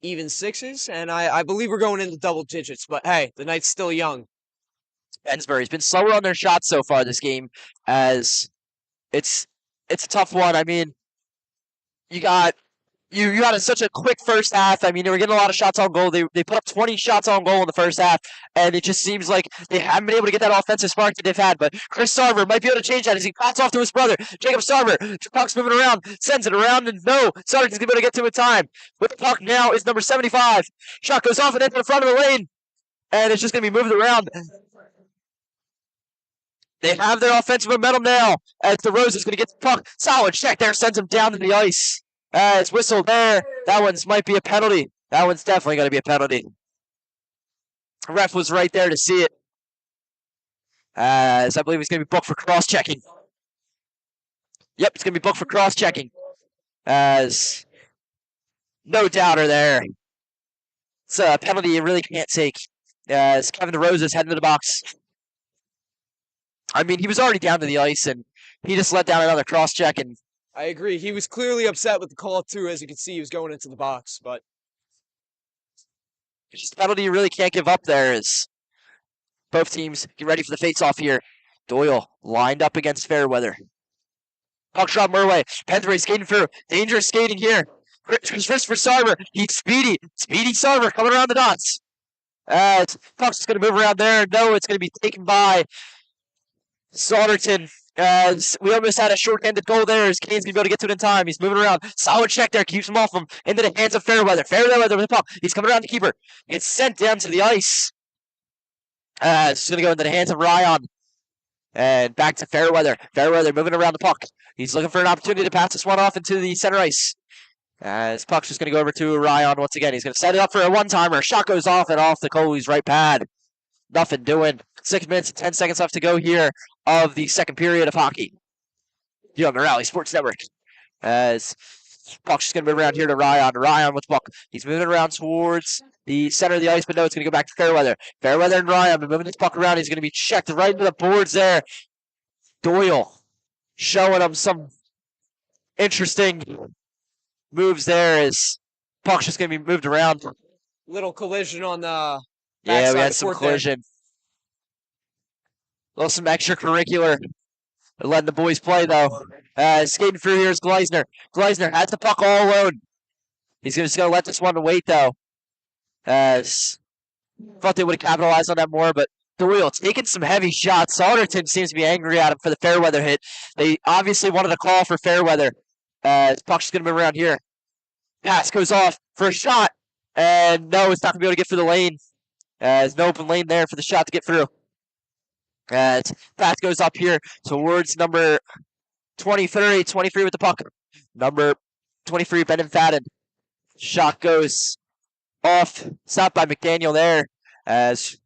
even sixes, and I believe we're going into double digits. But hey, the night's still young. Pennsbury's been slower on their shots so far this game, as it's a tough one. I mean, you got such a quick first half. I mean, they were getting a lot of shots on goal. They put up 20 shots on goal in the first half, and it just seems like they haven't been able to get that offensive spark that they've had. But Chris Sarver might be able to change that as he pops off to his brother, Jacob Sarver. Puck's moving around, sends it around, and no, Sarver's going to be able to get to it in time. With the puck now is number 75. Shot goes off and into the front of the lane, and it's just going to be moved around. They have their offensive momentum now as DeRose is going to get the puck. Solid check there, sends him down to the ice. It's whistled there. That one's might be a penalty. That one's definitely going to be a penalty. Ref was right there to see it. As I believe he's going to be booked for cross-checking. Yep, it's going to be booked for cross-checking. As no doubter there. It's a penalty you really can't take. As Kevin DeRosa's heading to the box. I mean, he was already down to the ice, and he just let down another cross-check. And I agree. He was clearly upset with the call, too. As you can see, he was going into the box. But it's just a penalty you really can't give up there. As both teams get ready for the face-off here. Doyle lined up against Fairweather. Puck shot Murway. Pennsbury skating through. Dangerous skating here. Christopher Sarver. He's speedy. Speedy Sarver coming around the dots. Puck's just going to move around there. No, it's going to be taken by Souderton. As we almost had a short-handed goal there. As Kane's going to be able to get to it in time. He's moving around. Solid check there. Keeps him off him. Into the hands of Fairweather. Fairweather with the puck. He's coming around the keeper. Gets sent down to the ice. It's going to go into the hands of Ryan. And back to Fairweather. Fairweather moving around the puck. He's looking for an opportunity to pass this one off into the center ice. As puck's just going to go over to Ryan once again. He's going to set it up for a one-timer. Shot goes off and off the goalie's right pad. Nothing doing. 6 minutes and 10 seconds left to go here of the second period of hockey. Here on the Rally Sports Network. As puck's just going to move around here to Ryan. Ryan with the puck. He's moving around towards the center of the ice, but no, it's going to go back to Fairweather. Fairweather and Ryan are moving this puck around. He's going to be checked right into the boards there. Doyle showing him some interesting moves there as puck's just going to be moved around. little collision on the Yeah, we had backside of the some court there. collision. A little some extracurricular. Letting the boys play, though. Skating through here is Gleisner. Gleisner has the puck all alone. He's just going to let this one wait, though. Thought they would have capitalized on that more, but Doyle taking some heavy shots. Souderton seems to be angry at him for the Fairweather hit. They obviously wanted a call for Fairweather. Puck's just going to move around here. Pass goes off for a shot. And no, it's not going to be able to get through the lane. There's no open lane there for the shot to get through. Pass goes up here towards number 23 with the puck. Number 23, Ben Fadden. Shot goes off. Stopped by McDaniel there as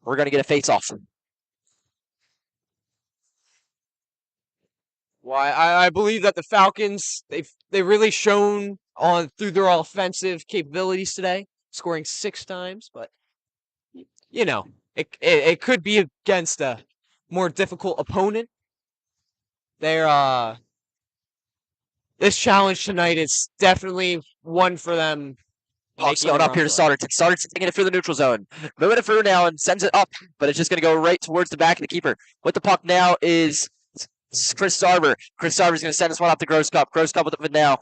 we're going to get a face-off. Why I believe that the Falcons they've really shown on through their offensive capabilities today, scoring 6 times, but you know, it could be against a more difficult opponent. They're this challenge tonight is definitely one for them. Puck's going up here to Souderton. Souderton taking it through the neutral zone. Moving it through now and sends it up, but it's just going to go right towards the back of the keeper. With the puck now is Chris Sarver. Chris Sarver's going to send this one up to Gross Cup. Gross Cup with it now.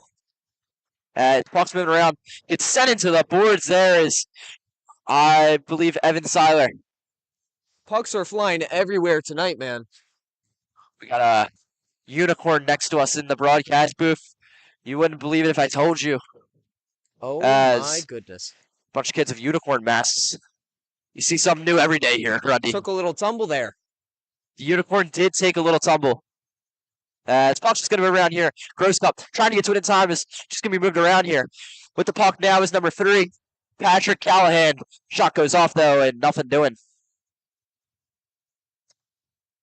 Puck's moving around. It's sent into the boards there is, I believe, Evan Seiler. Pucks are flying everywhere tonight, man. We got a unicorn next to us in the broadcast booth. You wouldn't believe it if I told you. Oh my goodness. Bunch of kids with unicorn masks. You see something new every day here, Grundy. Took a little tumble there. The unicorn did take a little tumble. It's puck's just going to move around here. Gross Cup trying to get to it in time is just going to be moved around here. With the puck now is number 3, Patrick Callahan. Shot goes off, though, and nothing doing.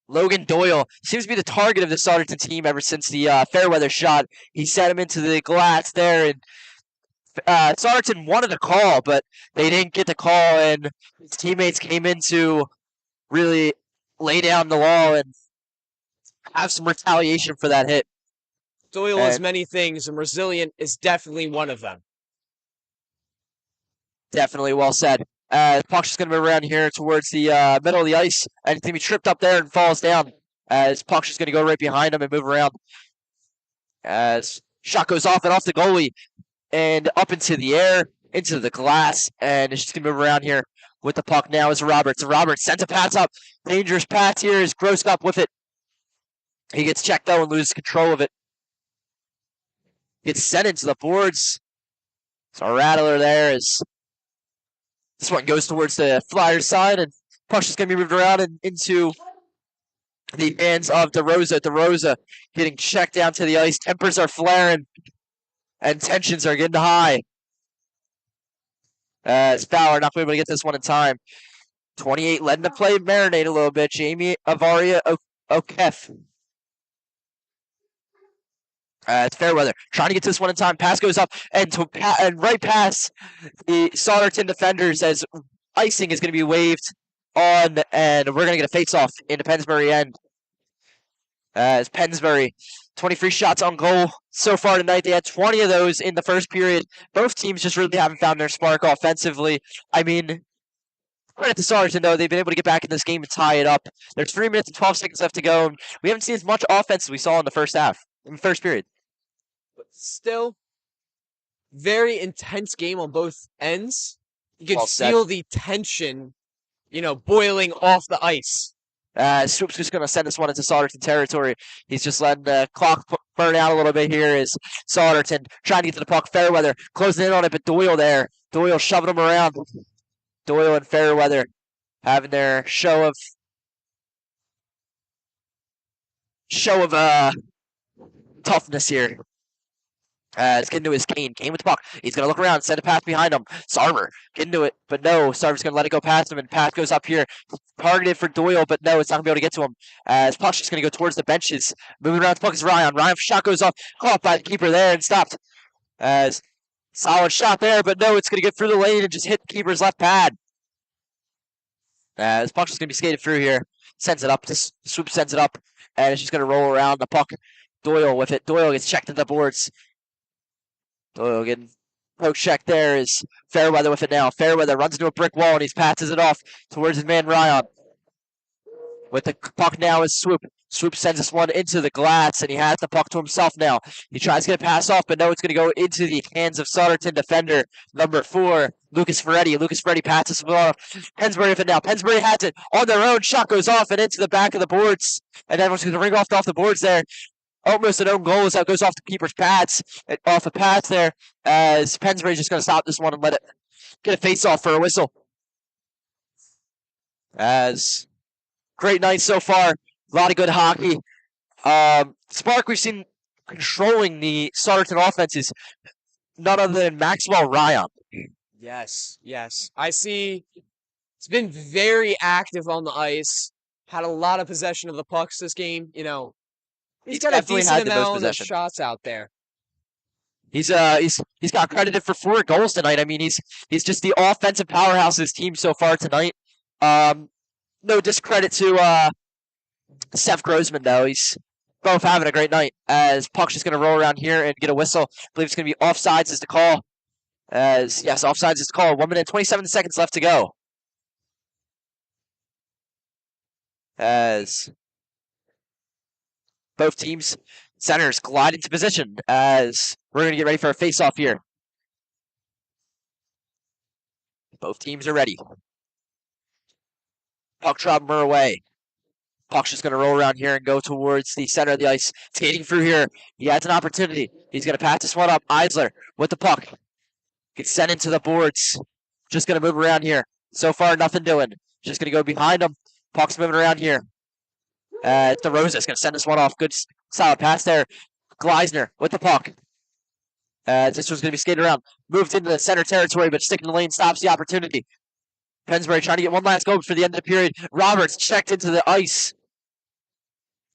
Logan Doyle seems to be the target of the Souderton team ever since the Fairweather shot. He set him into the glass there, and Souderton wanted a call, but they didn't get the call, and his teammates came in to really lay down the law and have some retaliation for that hit. Doyle is many things, and resilient is definitely one of them. Definitely well said. Puck's just going to move around here towards the middle of the ice, and he's going to be tripped up there and falls down. As puck's just going to go right behind him and move around. As shot goes off and off the goalie and up into the air, into the glass, and it's just going to move around here. With the puck now is Roberts. Roberts sends a pass up. Dangerous pass here is Gross up with it. He gets checked though and loses control of it. Gets sent into the boards. So a rattler there is. This one goes towards the Flyers side, and puck's just going to be moved around and into the hands of DeRosa. DeRosa getting checked down to the ice. Tempers are flaring. And tensions are getting high. As Fowler not able to get this one in time. 28 letting the play marinate a little bit. Jamie Avaria O'Keefe. It's Fairweather trying to get to this one in time. Pass goes up and right past the Souderton defenders as icing is going to be waved on, and we're going to get a face-off into Pennsbury end. As Pennsbury, 23 shots on goal so far tonight. They had 20 of those in the first period. Both teams just really haven't found their spark offensively. I mean, credit to Souderton, though. They've been able to get back in this game and tie it up. There's 3 minutes and 12 seconds left to go. We haven't seen as much offense as we saw in the first period. But still, very intense game on both ends. You can feel the tension, boiling off the ice. Swoop's just going to send this one into Souderton territory. He's just letting the clock burn out a little bit here as Souderton trying to get to the puck. Fairweather closing in on it, but Doyle there. Doyle shoving him around. Doyle and Fairweather having their show of toughness here. It's getting to his Kane. Kane with the puck. He's going to look around, send a pass behind him. Sarver getting to it, but no. Sarver's going to let it go past him, and pass goes up here. Targeted for Doyle, but no, it's not going to be able to get to him. As puck's just going to go towards the benches. Moving around the puck is Ryan. Ryan's shot goes off. Caught by the keeper there and stopped. As solid shot there, but no, it's going to get through the lane and just hit the keeper's left pad. As puck's just going to be skated through here. Sends it up. This Swoop sends it up, and it's just going to roll around the puck. Doyle with it. Doyle gets checked at the boards. Doyle getting poke check there is Fairweather with it now. Fairweather runs into a brick wall and he passes it off towards his man Ryan. With the puck now is Swoop. Swoop sends this one into the glass and he has the puck to himself now. He tries to get a pass off, but no, it's going to go into the hands of Souderton defender number 4, Lucas Ferretti. Lucas Ferretti passes it off. Pennsbury with it now. Pennsbury has it on their own. Shot goes off and into the back of the boards. And everyone's going to ring off the boards there. Almost an own goal as that goes off the keeper's pads, off a pass there, as Pennsbury's just going to stop this one and let it get a face-off for a whistle. As great night so far, a lot of good hockey. Spark we've seen controlling the Souderton offense is none other than Maxwell Ryan. Yes. I see it's been very active on the ice, had a lot of possession of the pucks this game, He's got a decent amount of shots out there. He's got credited for 4 goals tonight. I mean, he's just the offensive powerhouse of his team so far tonight. No discredit to Seth Grossman though. He's both having a great night. As puck's just gonna roll around here and get a whistle. I believe it's gonna be offsides is the call. As yes, offsides is the call. 1 minute and 27 seconds left to go. As both teams' centers glide into position as we're going to get ready for a face-off here. Both teams are ready. Puck drop away. Puck's just going to roll around here and go towards the center of the ice. Skating through here. He has an opportunity. He's going to pass this one up. Eisler with the puck. Gets sent into the boards. Just going to move around here. So far, nothing doing. Just going to go behind him. Puck's moving around here. DeRosa's going to send this one off. Good, solid pass there. Gleisner with the puck. This one's going to be skated around. Moved into the center territory, but sticking in the lane stops the opportunity. Pennsbury trying to get one last goal before the end of the period. Roberts checked into the ice.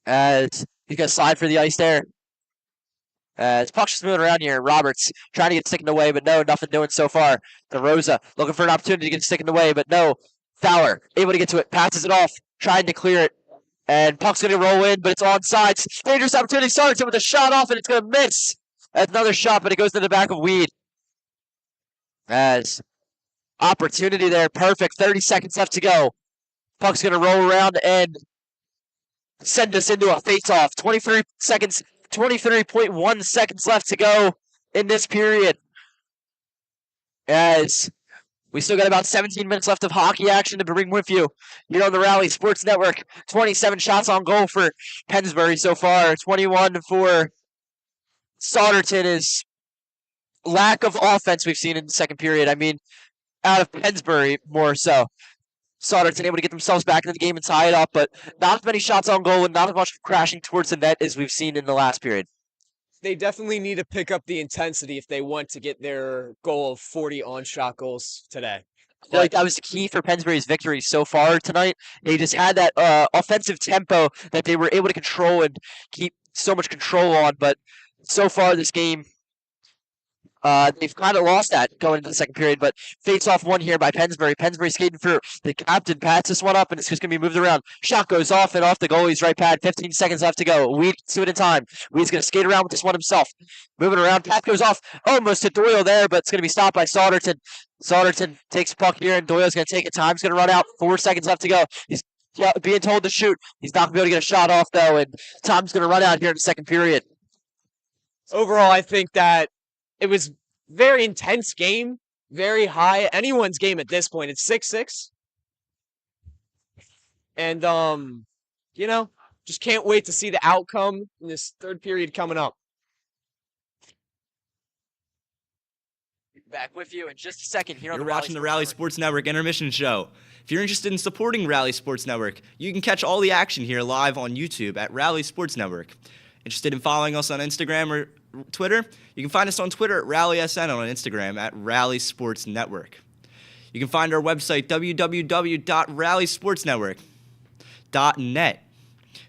He's going to slide for the ice there. Puck's just moving around here. Roberts trying to get sticking away, but no, nothing doing so far. DeRosa looking for an opportunity to get sticking away, but no. Fowler able to get to it. Passes it off. Trying to clear it. And puck's going to roll in, but it's onside. Dangerous opportunity. Souderton with a shot off, and it's going to miss. That's another shot, but it goes to the back of Weed. As opportunity there. Perfect. 30 seconds left to go. Puck's going to roll around and send us into a face-off. 23 seconds, 23.1 seconds left to go in this period. As we still got about 17 minutes left of hockey action to bring with you here on the Rally Sports Network. 27 shots on goal for Pennsbury so far. 21 for Souderton is lack of offense we've seen in the second period. I mean, out of Pennsbury more so. Souderton able to get themselves back into the game and tie it up, but not as many shots on goal and not as much crashing towards the net as we've seen in the last period. they definitely need to pick up the intensity if they want to get their goal of 40 on-shot goals today. I feel like that was the key for Pennsbury's victory so far tonight. They just had that offensive tempo that they were able to control and keep so much control on. But so far this game, they've kind of lost that going into the second period. But face off one here by Pennsbury. Pennsbury skating through. The captain pats this one up, and it's just going to be moved around. Shot goes off and off the goalie's right pad. 15 seconds left to go. Weed 2 at a time. Weed's going to skate around with this one himself. Moving around. Pat goes off. Almost to Doyle there, but it's going to be stopped by Souderton. Souderton takes a puck here, and Doyle's going to take it. Time's going to run out. 4 seconds left to go. He's being told to shoot. He's not going to be able to get a shot off, though, and time's going to run out here in the second period. Overall, I think that it was very intense game, very high. Anyone's game at this point. It's 6-6. And, just can't wait to see the outcome in this third period coming up. Back with you in just a second here on You're the watching the Rally Sports Network Intermission Show. If you're interested in supporting Rally Sports Network, you can catch all the action here live on YouTube at Rally Sports Network. Interested in following us on Instagram or Twitter? You can find us on Twitter at RallySN and on Instagram at Rally Sports Network. You can find our website, www.rallysportsnetwork.net.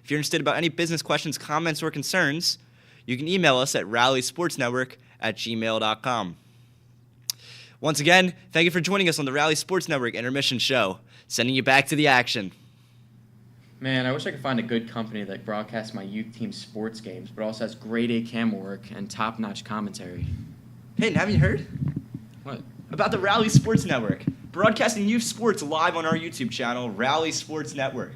If you're interested about any business questions, comments, or concerns, you can email us at rallysportsnetwork@gmail.com. Once again, thank you for joining us on the Rally Sports Network Intermission Show. Sending you back to the action. Man, I wish I could find a good company that broadcasts my youth team's sports games, but also has grade A camera work and top-notch commentary. Peyton, haven't you heard? What? About the Rally Sports Network, broadcasting youth sports live on our YouTube channel, Rally Sports Network.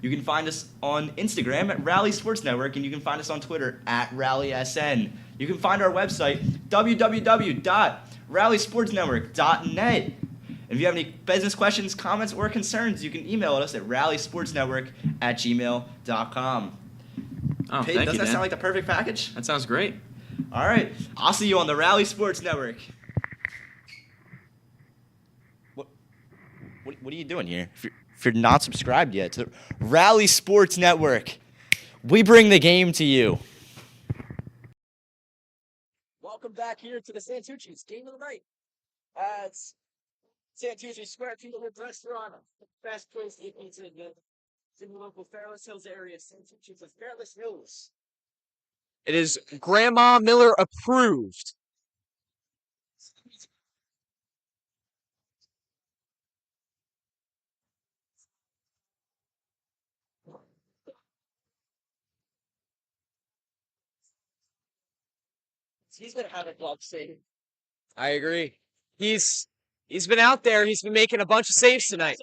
You can find us on Instagram at Rally Sports Network, and you can find us on Twitter at RallySN. You can find our website, www.rallysportsnetwork.net. And if you have any business questions, comments, or concerns, you can email us at rallysportsnetwork@gmail.com. Oh, Peyton, thank doesn't you, that Dan. sound like the perfect package? That sounds great. All right. I'll see you on the Rally Sports Network. What are you doing here? If you're not subscribed yet to the Rally Sports Network, we bring the game to you. Welcome back here to the Santucci's Game of the Night. It's Santucci Square Field Restaurant, best place to eat pizza in the local Fairless Hills area. Santucci's of Fairless Hills. It is Grandma Miller approved. He's gonna have a glove save. I agree. He's been out there. He's been making a bunch of saves tonight.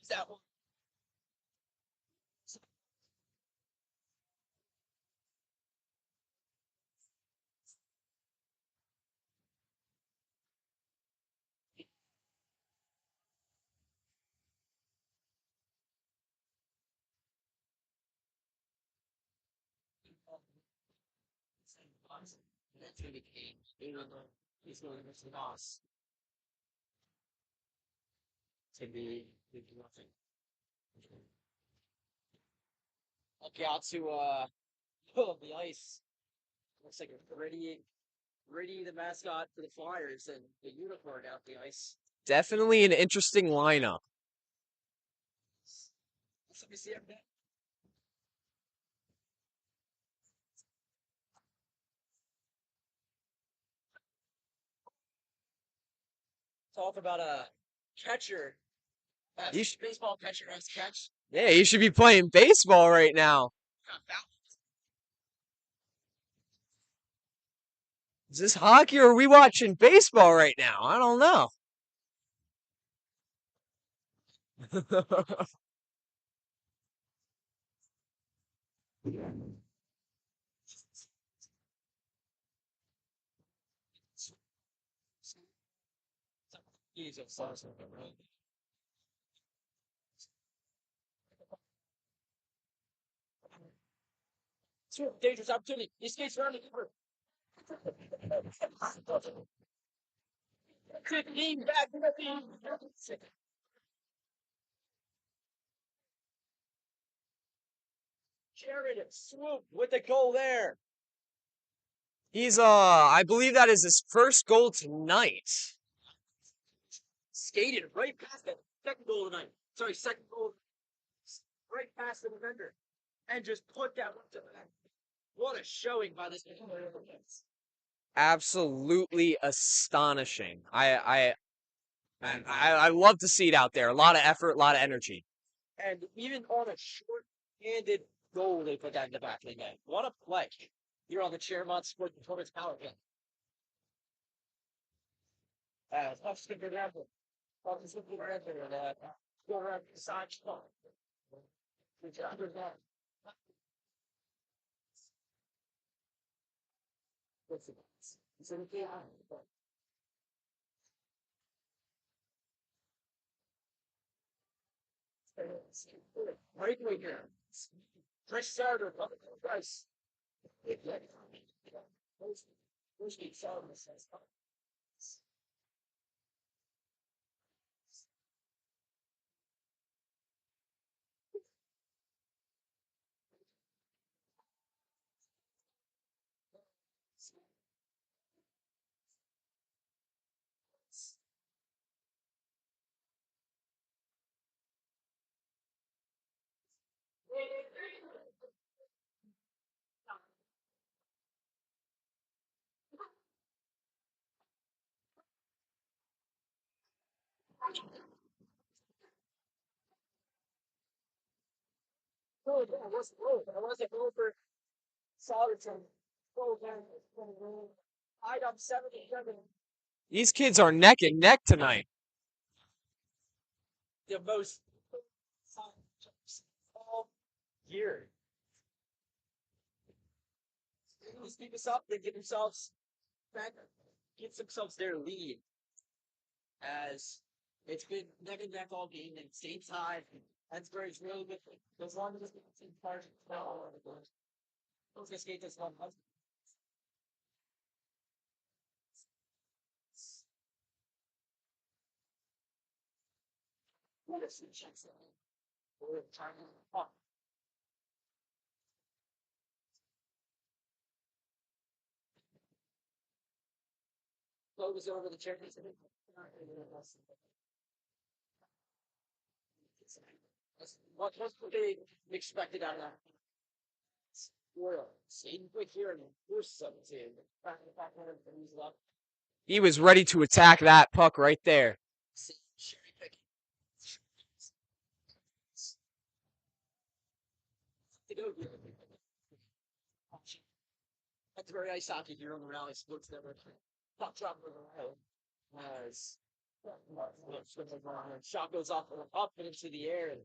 That one. He's going to miss the boss. To be nothing. Okay, out to the ice. Looks like a Gritty the mascot for the Flyers, and the unicorn out the ice. Definitely an interesting lineup. Let me see it. Talk about a catcher. Baseball catcher has catch. Yeah, you should be playing baseball right now. Is this hockey or are we watching baseball right now? I don't know. Dangerous opportunity. He skates around the keeper. 15 back. 15. Jared Swoop with the goal there. He's I believe that is his first goal tonight. Skated right past that second goal tonight. Sorry, second goal. Right past the defender. And just put that one to the back. What a showing by this player. Absolutely astonishing. I love to see it out there. A lot of effort, a lot of energy. And even on a short-handed goal, they put that in the back of the net. What a play. You're on the Chairmont Sport Performance Power Play. Tough skipper rapper. Tough skipper rapper. Go around the side. Good job. Good job. What's it? It's in the breakaway here. Fresh starter. Price. First week starter says. I wasn't over Souderton. Item 77. These kids are neck and neck tonight. The most all year. Let's keep this up. They get themselves back, get themselves their lead. As it's been neck and neck all game and same side. Pennsbury's really good. As long as it's in part, let's skate this one. We're trying to pop. Goes over the chair. What's what they expected out of that? Royal. Same quick here and first 17. He was ready to attack that puck right there. Cherry picking. To go here. That's very ice hockey here on the Rally Sports Network. Puck drop for the rail. As shot goes off up and into the air and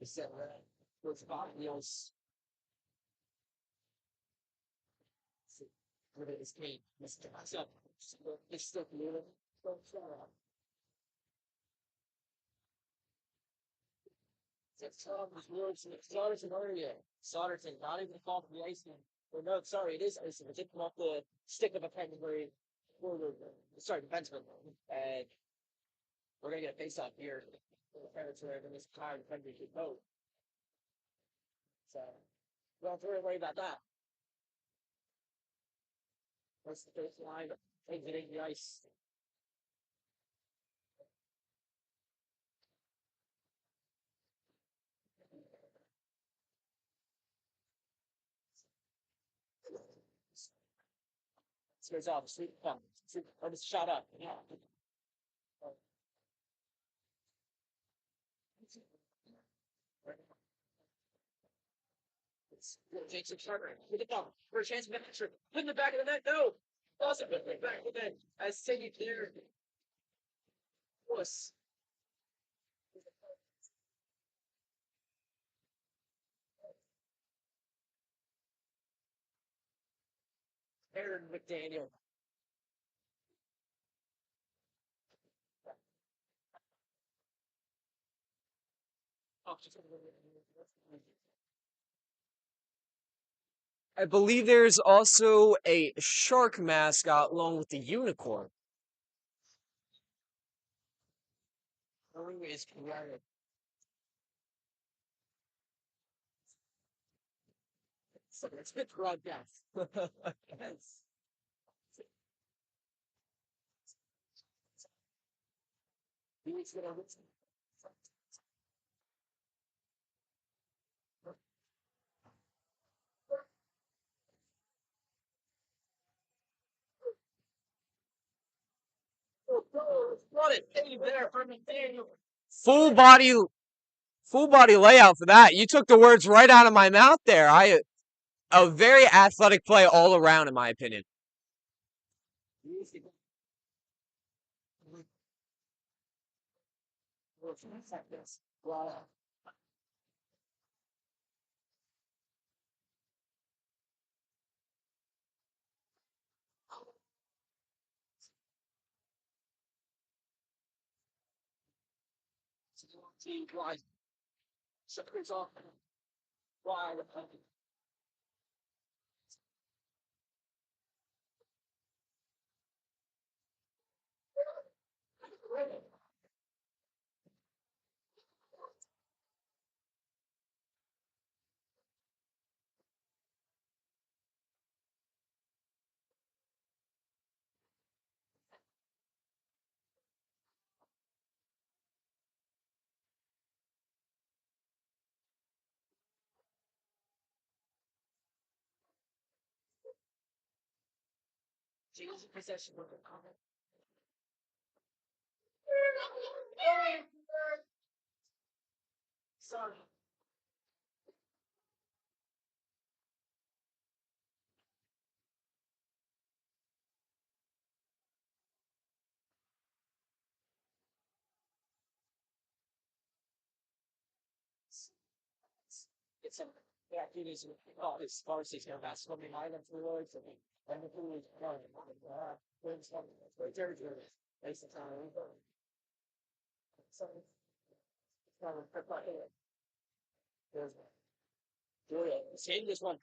the set goes back wheels. Where it is Kate. Mr. Up. It's still moving. Souderton, not even fall from the ice. Or no, sorry, it is ice. It did come off the stick of a Pennsbury forward. Sorry, defenseman. And we're gonna get a face off here. The Predator and this entire defender should vote. So we don't have to worry about that. What's the first line? Exiting the ice. Goes off, sweet pump. Or just shot up. Yeah. Takes a charter. With the pump. For a chance of extra. Put in the back of the net. No. Awesome. Put in the back of the net. As Sadie there. Puss. Aaron McDaniel. I believe there's also a shark mascot along with the unicorn. Is correct. It's good broadcast. Full body layout for that. You took the words right out of my mouth there. A very athletic play all around, in my opinion.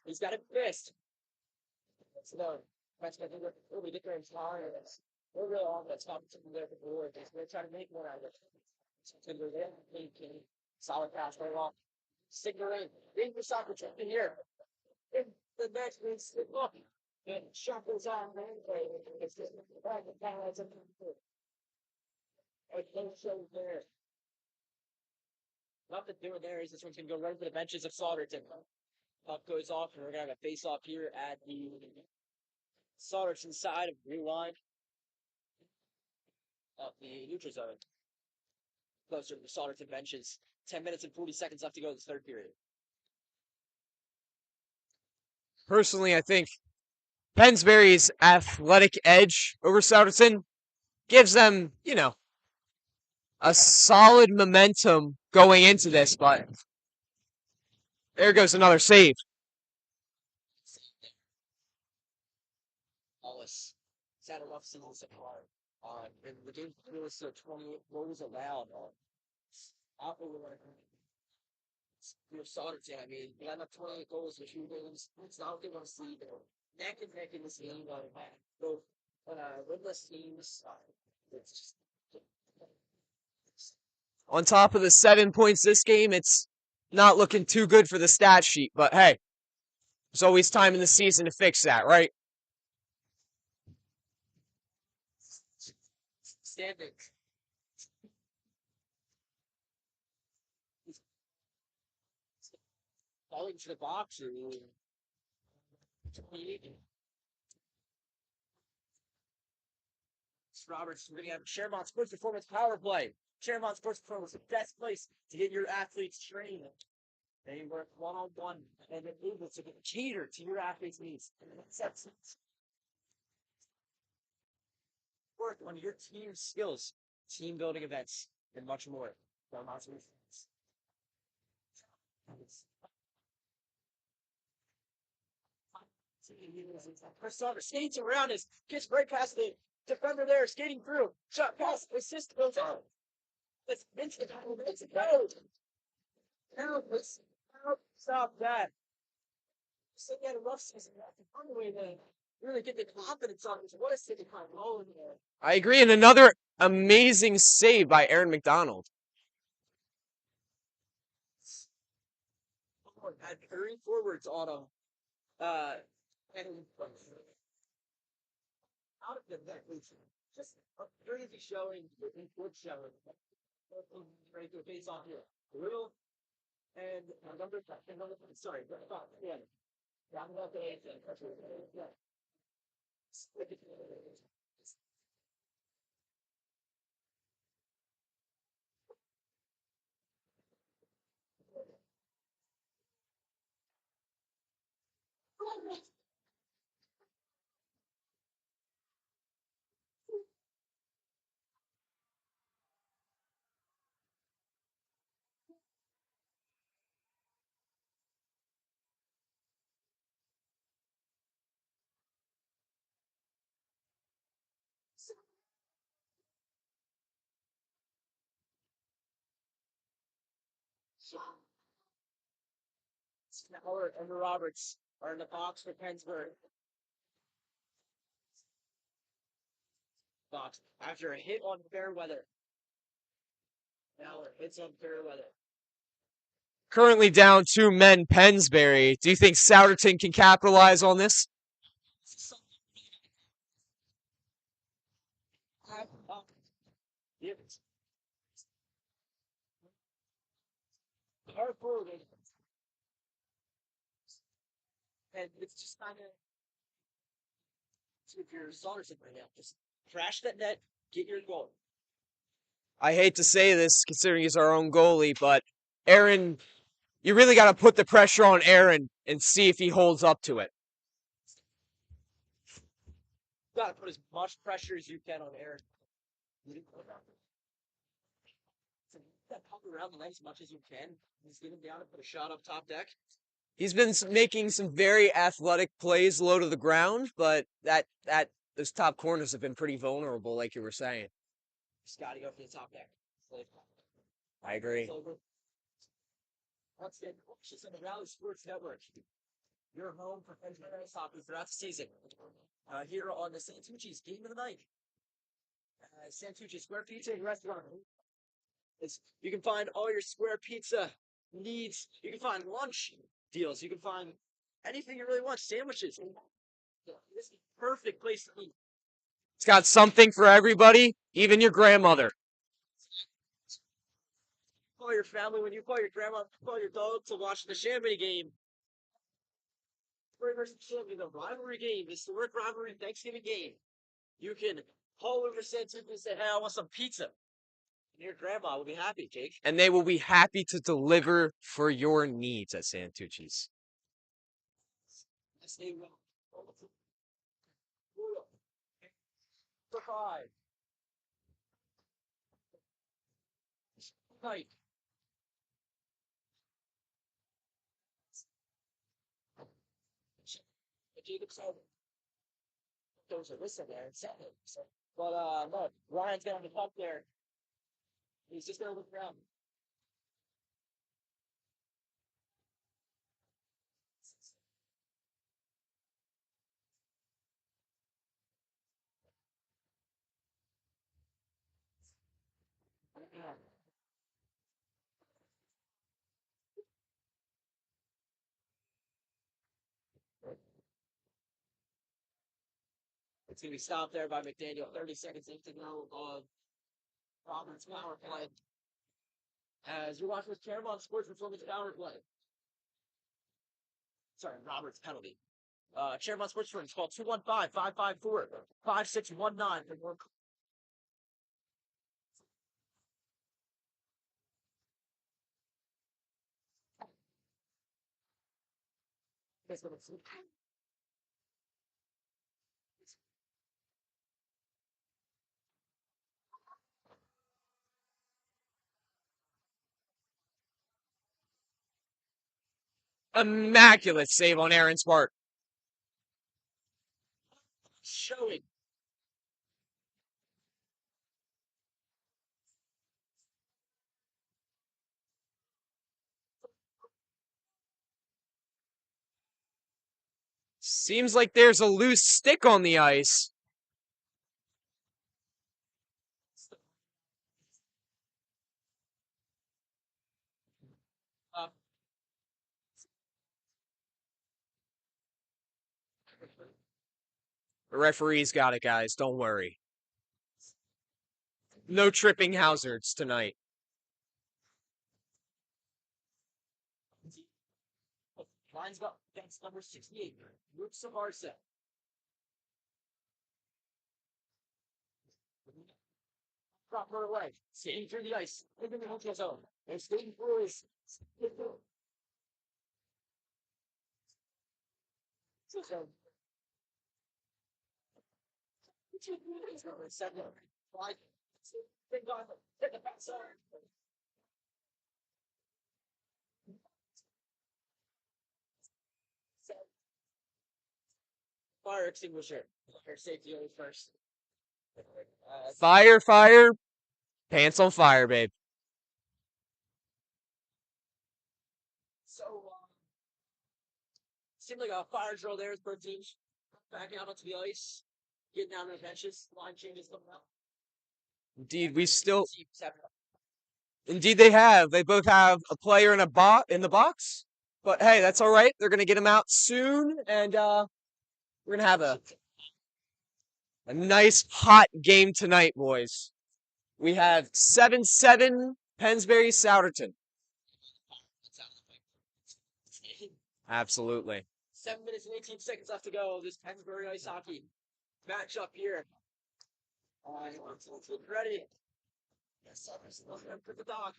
He's got a fist. We're really on that top there before. They're trying to make more out of it. Solid pass right off. Sticker in for soccer in here. In the next means look. And shuffles on man. It's just the back of the pads and show there. Nothing doing there is this one's gonna go right for the benches of Souderton. Puck goes off, and we're gonna have a face off here at the Souderton side of the blue line of the neutral zone. Closer to the Souderton benches. 10 minutes and 40 seconds left to go in the third period. Personally, I think Pennsbury's athletic edge over Souderton gives them, a solid momentum going into this, but there goes another save. Ellis had a rough season so far. And the game was 28 goals allowed. Souderton, I mean, they got 28 goals in 2 games. It's not what they want to see. They're neck and neck in this game. Both winless teams. It's just. On top of the 7 points this game, it's not looking too good for the stat sheet. But hey, there's always time in the season to fix that, right? Standing. Falling to the box or Roberts, we're going to have Chermont Sports Performance Power Play. Chermont Sports Performance, the best place to get your athletes trained. They work one-on-one and they're able to cater to your athletes' needs. Work on your team skills, team building events, and much more. Chris skates around us, gets right past the defender there, skating through. Shot pass, assist goes out. Let's go. Let's stop that. So he had a rough season. The only way to really get the confidence on is what is taking time. I agree, and another amazing save by Aaron McDonald. Had hurrying forwards on him. And out of the net, just a crazy showing, good showing. Ready to face off here. Real and number sorry, yeah. Down about the 8th. Yeah. Howard and the Roberts are in the box for Pennsbury. Box after a hit on Fairweather. Now hits on Fairweather. Currently down 2 men, Pennsbury. Do you think Souderton can capitalize on this? And it's just kind of if you're Souderton right now, just crash that net, get your goal. I hate to say this, considering he's our own goalie, but Aaron, you really got to put the pressure on Aaron and see if he holds up to it. You got to put as much pressure as you can on Aaron. Pump around the lane as much as you can. Just get him down and put a shot up top deck. He's been making some very athletic plays low to the ground, but those top corners have been pretty vulnerable, like you were saying. Just got to go for the top deck. I agree. Once again, coaches on the Rally Sports Network. Your home for Pennsbury ice hockey throughout the season. Here on the Santucci's Game of the Night. Santucci's Square Pizza and Restaurant. You can find all your square pizza needs. You can find lunch deals. You can find anything you really want. Sandwiches. This is the perfect place to eat. It's got something for everybody, even your grandmother. Call your family when you call your grandma, call your dog to watch the Chamonix game. Versus Chamonix, the rivalry game, the historic rivalry Thanksgiving game. You can call over Santucci and say, "Hey, I want some pizza." Your grandma will be happy, Jake. And they will be happy to deliver for your needs at Santucci's. Five. Night. Jacob said those are listen there and set it. But no, Ryan's got the puck there. He's just gonna look around. It's gonna be stopped there by McDaniel. 30 seconds into go of Roberts power play. As you're watching with Claremont Sports Performance power play. Sorry, Roberts penalty. Claremont Sports Performance call 215-554-5619 for more. Immaculate save on Aaron's part. Showing. Seems like there's a loose stick on the ice. The referee's got it, guys. Don't worry. No tripping hazards tonight. Lines up against number 68, Roots of Arsa. Proper away, skating through the ice, in the neutral zone. They're skating through his. Fire extinguisher. Fire safety always first. Fire, fire. Pants on fire, babe. So, seemed like a fire drill there with both teams. Backing out onto the ice, getting down to the benches, line changes coming out. Indeed, Indeed, they have. They both have a player in the box. But hey, that's all right. They're gonna get him out soon, and we're gonna have a nice hot game tonight, boys. We have 7-7 Pennsbury Souderton. Absolutely. 7 minutes and 18 seconds left to go. This Pennsbury ice hockey match up here. Ready. Yes, for the dog.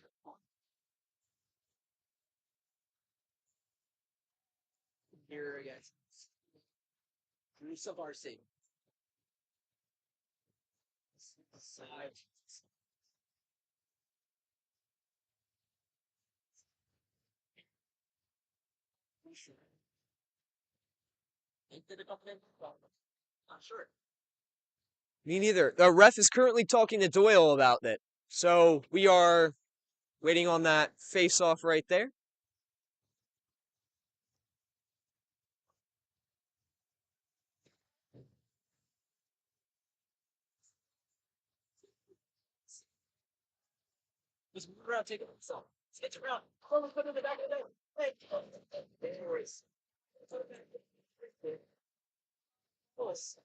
Here again. Roots of Arsa. Side. Not sure. Me neither. The ref is currently talking to Doyle about it. So we are waiting on that face-off right there. Just move around, take it. So, sketch around. Close, put it in the back of the net. Hey. Close. Close.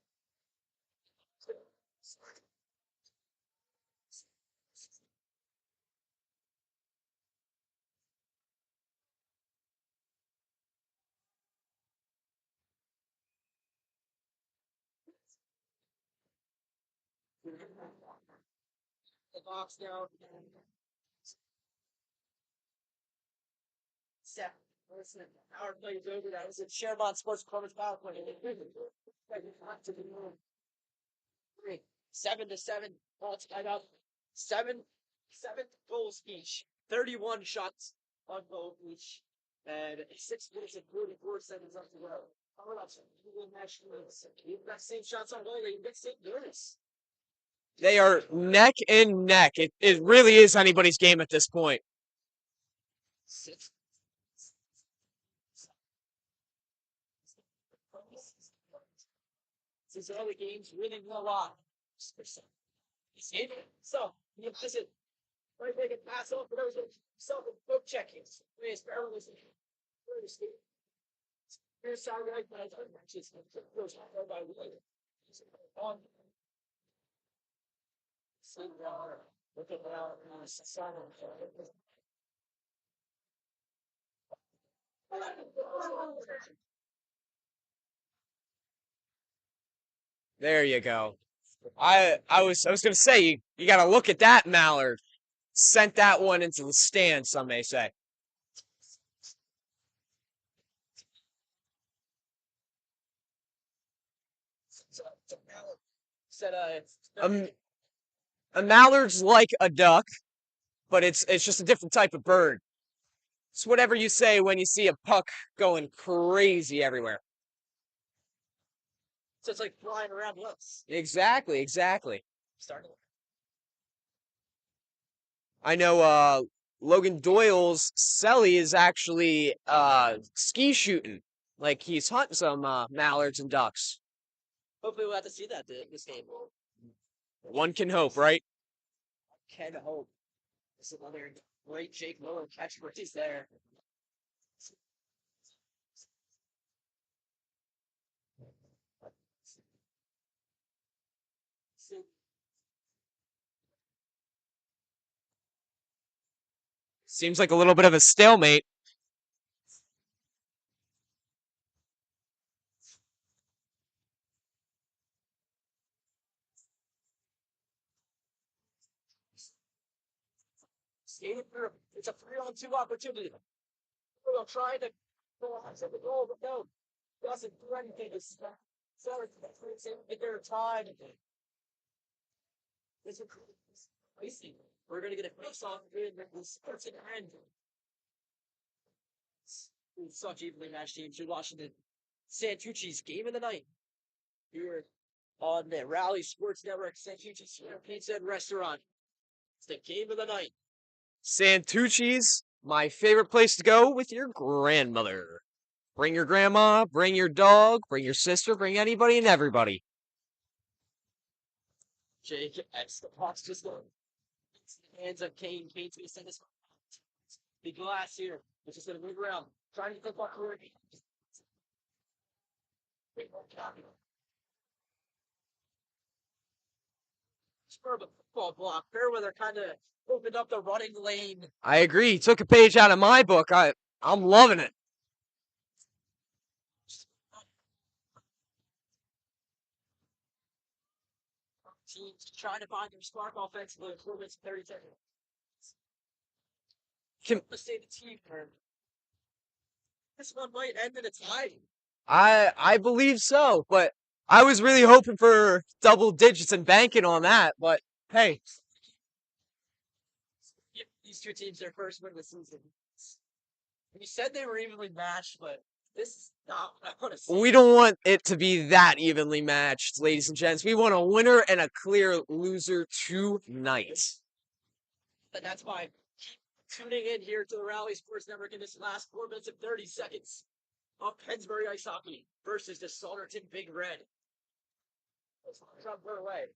The box down. Step. Listen, our play is over. That was a Shermont Sports Performance Power Play. 7-7. All tied up. 7 goals each. 31 shots on goal each. And 6 minutes and 44 seconds left to go. How about you've got same shots on goal. You've got same goals. They are neck and neck. It really is anybody's game at this point. These early games winning a lot. So, you visit. Right, they can pass off for those self book checking. Please, barely listen. Here's side right by matches. Goes by on. Look at There you go. I was gonna say you gotta look at that, Mallard. Sent that one into the stand, some may say. A mallard's like a duck, but it's just a different type of bird. It's whatever you say when you see a puck going crazy everywhere. So it's like flying around once. Exactly. Starting. I know Logan Doyle's celly is actually ski shooting. Like he's hunting some mallards and ducks. Hopefully we'll have to see that this game. One can hope, right? Can hope. This is another great Jake Miller catchphrase there. Seems like a little bit of a stalemate. Skating through. It's a 3-on-2 opportunity. We're trying to go outside the goal, but no. Doesn't do anything. It's they're tied. This is racing. We're gonna get a face off in this person end. Such evenly matched teams. You're watching the Santucci's game of the night. Here on the Rally Sports Network, Santucci's Pizza and Restaurant. It's the game of the night. Santucci's, my favorite place to go with your grandmother. Bring your grandma, bring your dog, bring your sister, bring anybody and everybody. Jake, as the puck's just going. It's in the hands of Kane. Kane's going to send this the glass here. It's just going to move around. Trying to get the puck forward. Spur the football block. Fairweather kind of opened up the running lane. I agree. He took a page out of my book. I'm loving it. Teams trying to find their spark offensively. 4 minutes and 30 seconds. Let's say the team turn. This one might end in a tie. I believe so, but I was really hoping for double digits and banking on that, but hey. Give these two teams their first win of the season. You said they were evenly matched, but this is not what I want to see. We don't want it to be that evenly matched, ladies and gents. We want a winner and a clear loser tonight. And that's why tuning in here to the Rally Sports Network in this last 4 minutes and 30 seconds of Pennsbury Ice Hockey versus the Souderton Big Red. Let's jump her away.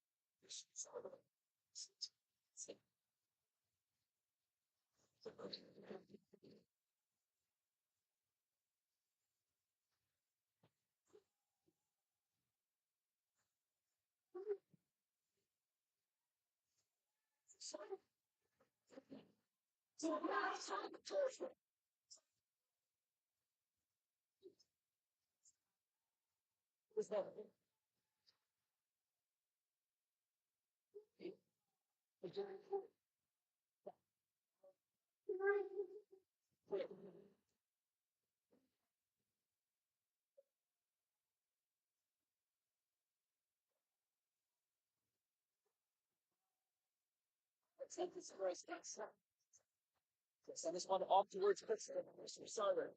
Send this one off towards Pittsburgh. Mr. Sauder.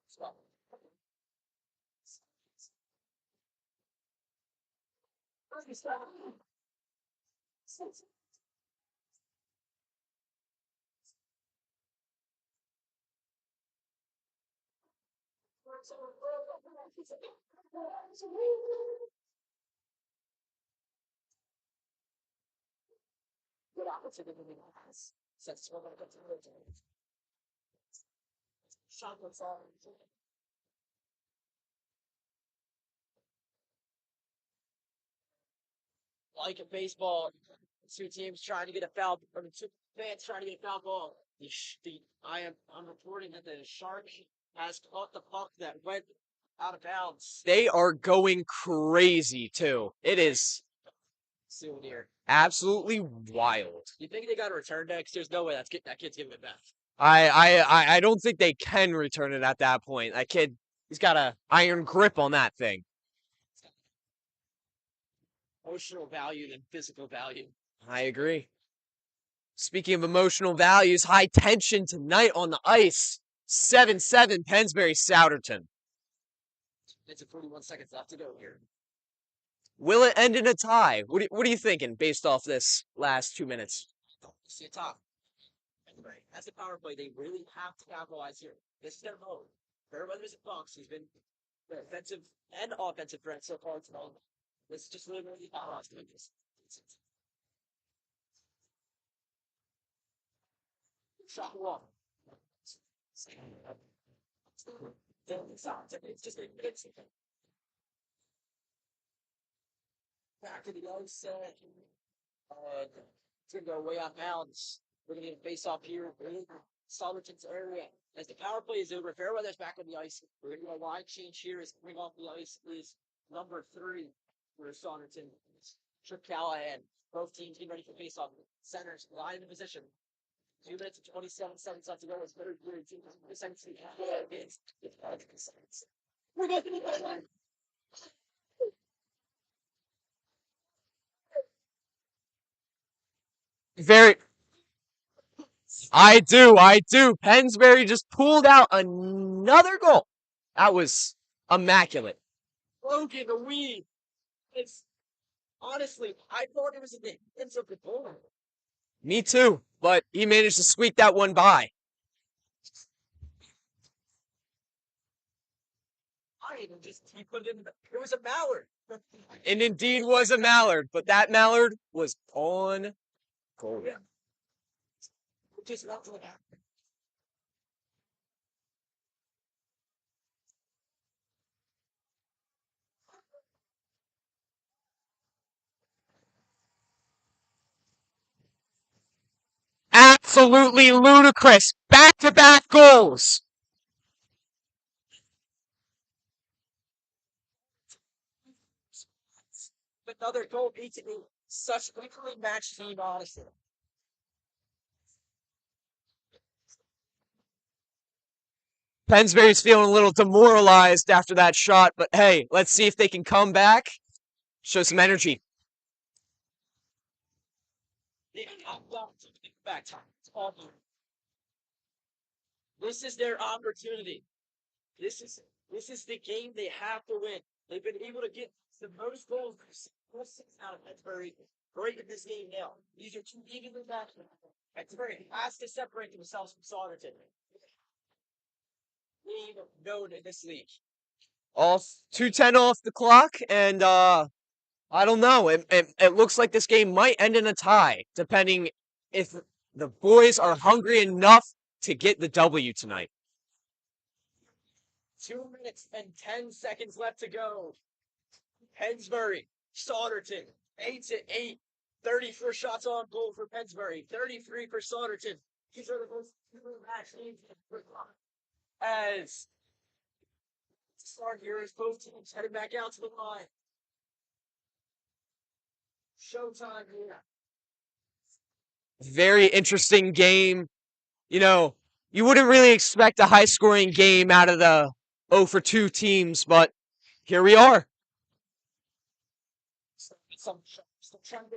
Stop. Good opportunity to pass. Sets one up to the shot was on. Like in baseball, two teams trying to get a foul, or the two fans trying to get a foul ball. I'm reporting that the Shark has caught the puck that went out of bounds. They are going crazy too. It is Soon here. absolutely wild. You think they got to return that? 'Cause there's no way that kid's giving it back. I don't think they can return it at that point. That kid, he's got a iron grip on that thing. Emotional value than physical value. I agree. Speaking of emotional values, high tension tonight on the ice. 7-7 Pennsbury Souderton. It's a 41 seconds left to go here. Will it end in a tie? What are you thinking based off this last 2 minutes? See a top. Anyway, as the power play, they really have to capitalize here. This is their mode. Fairweather's a box. He's been defensive and offensive threat so far tonight. It's just literally how us doing this. Shot one. It's just a bit. Back to the other set. It's gonna go way out bounds. We're gonna get a face off here in Souderton's area. As the power play is over, Fairweather's back on the ice. We're gonna do a line change here. Is coming off the ice is number 3 for Souderton. Trip Callahan. Both teams getting ready for face off. Centers line in position. 2 minutes and 27 seconds left to go. It's better gear. 2 seconds. We're going to Very. I do. Pennsbury just pulled out another goal. That was immaculate. Logan, the weed. It's honestly, I thought it was in the ends of the goal. Me too, but he managed to squeak that one by. I even just he put it in. It was a mallard. And indeed was a mallard, but that mallard was on goal. Yeah. Just not to happen. Absolutely ludicrous. Back-to-back goals. Another goal beats it. Such an equally matched team, honestly. Pennsbury's feeling a little demoralized after that shot, but hey, let's see if they can come back. Show some energy. This is their opportunity. This is the game they have to win. They've been able to get the most goals out of Pennsbury right in this game now. These are 2 evenly matched. Pennsbury has to separate themselves from Souderton. League known in this league. Off 2:10 off the clock, and I don't know. It looks like this game might end in a tie, depending if the boys are hungry enough to get the W tonight. 2 minutes and 10 seconds left to go. Pennsbury, Souderton, 8-8. 34 shots on goal for Pennsbury, 33 for Souderton. These are the most match games as start here as both teams headed back out to the line. Showtime here. Very interesting game. You know, you wouldn't really expect a high-scoring game out of the 0 for 2 teams, but here we are. Some trying to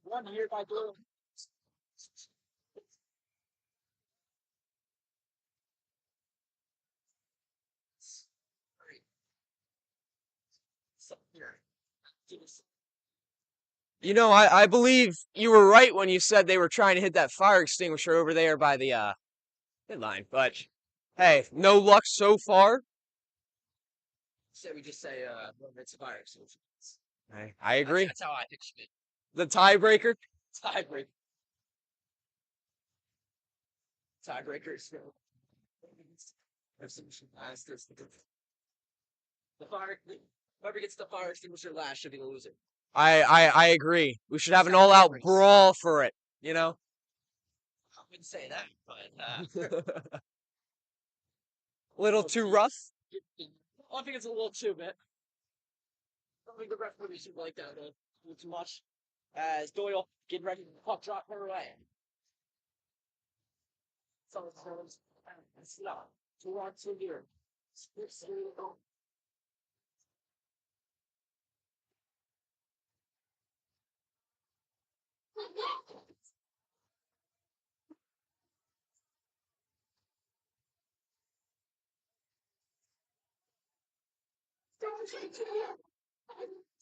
one here by Blue. You know, I believe you were right when you said they were trying to hit that fire extinguisher over there by the midline. But hey, no luck so far. So we just say it's fire extinguisher. I agree. That's how I pictured it. The tiebreaker. Tiebreaker. Tiebreakers. The fire. Whoever gets the fire extinguisher last should be the loser. I agree. We should have an all-out brawl for it. You know. I wouldn't say that, but Little too rough. I think it's a little too bit. I don't think the referee should like that a little too much. As Doyle getting ready to puck drop her away. So it's not 2-on-2 here.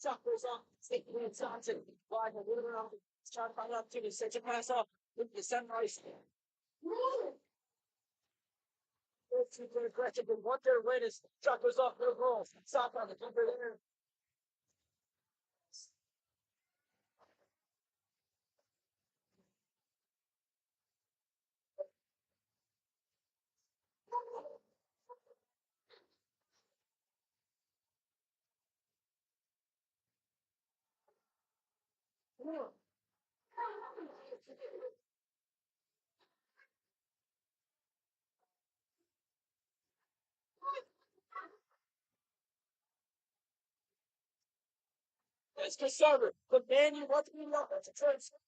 Shot goes off. Sticking in Johnson. Wide a little around. Trying to find an opportunity. Sets a pass off. With the sunrise. Those two are aggressive, and what their win is, shot goes off, no goals. Stop on the keeper there. It's Cassandra, the man you want to be loved. It's a transfer.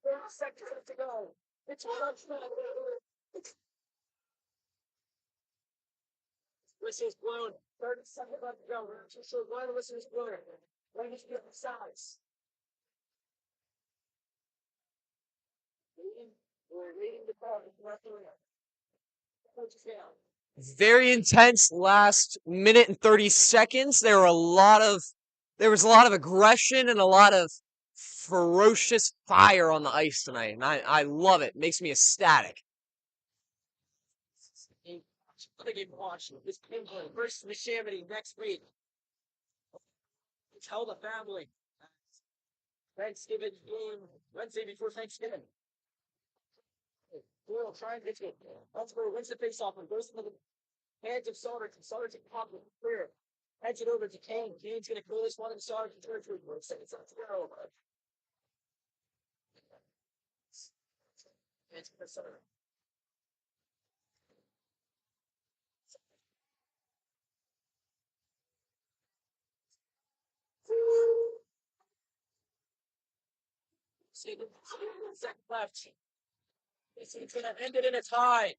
30 seconds left to go. It's a touchdown. Whistle's blown. 30 seconds left to go. We're not too sure why the whistle is blown. Ladies get the size. We're reading the call. Very intense last minute and 30 seconds. There was a lot of aggression and a lot of ferocious fire on the ice tonight, and I love it. It makes me ecstatic. Another game to watch. This Pennsbury versus Mishamity next week. Tell the family. Thanksgiving game Wednesday before Thanksgiving. We'll try and get it. Pennsbury wins the face-off and goes into the hands of Souderton. Souderton pop it clear. Heads it over to Kane. Kane's going to clear this one in Souderton territory. 4 seconds left to go. It's Souderton. Second left. It's going to end it in a tie.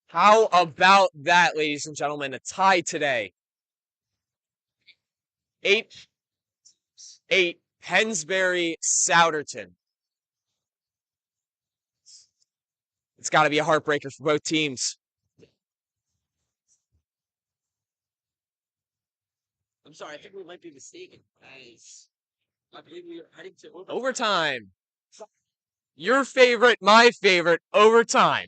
How about that, ladies and gentlemen? A tie today. 8-8 Pennsbury Souderton. It's got to be a heartbreaker for both teams. I'm sorry, I think we might be mistaken. I believe we are heading to overtime. Your favorite, my favorite, overtime.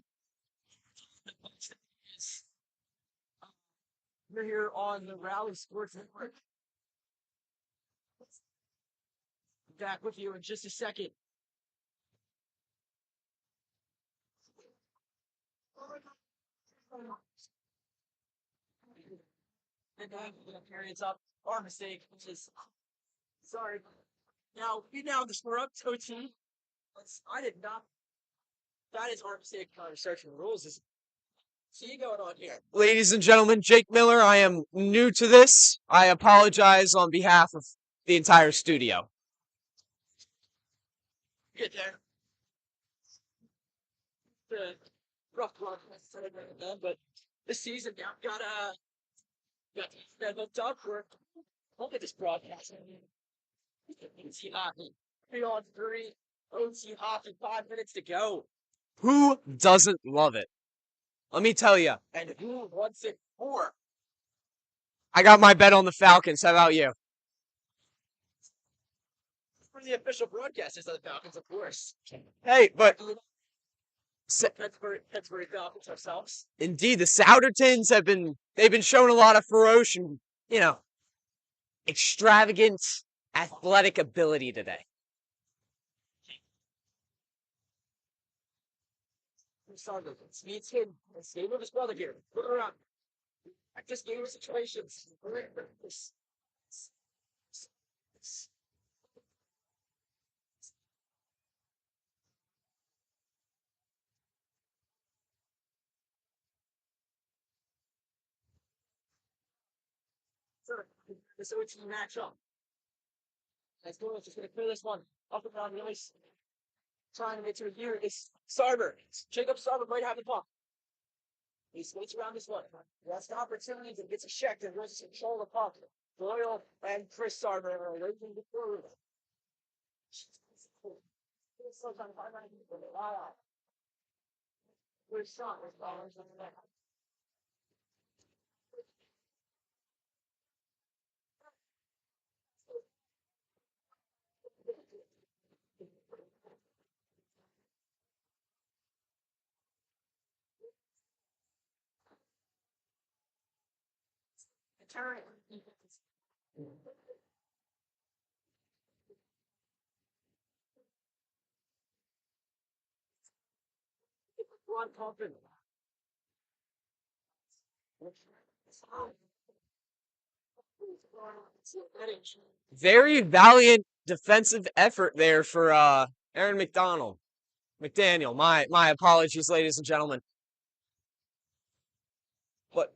We're here on the Rally Sports Network. Back with you in just a second. And periods up. Our mistake, which is sorry. Now we're up to OT. I did not. That is our mistake. Searching the rules is. See going on here. Ladies and gentlemen, Jake Miller. I am new to this. I apologize on behalf of the entire studio. Get there. The rough run, but this season now got hooked up for look at this broadcast. OT hockey. 3-on-3. OT hockey. 5 minutes to go. Who doesn't love it? Let me tell you. And who wants it more? I got my bet on the Falcons. How about you? For the official broadcasters of the Falcons, of course. Hey, but Pennsbury Falcons ourselves. Indeed, the Soudertons they've been showing a lot of ferocious and, extravagant athletic ability today. Meets him. Stay with his brother here. Look around. Practice game situations. This OT matchup. Let's go. Just going to clear this one up and down the ice. Trying to get to here is Sarver. Jacob Sarver might have the puck. He skates around this one. He has an opportunity to get a check and loses control of the puck. Doyle and Chris Sarver are racing the forward. First shot is Ballers in the net. Very valiant defensive effort there for Aaron McDaniel. My apologies, ladies and gentlemen. But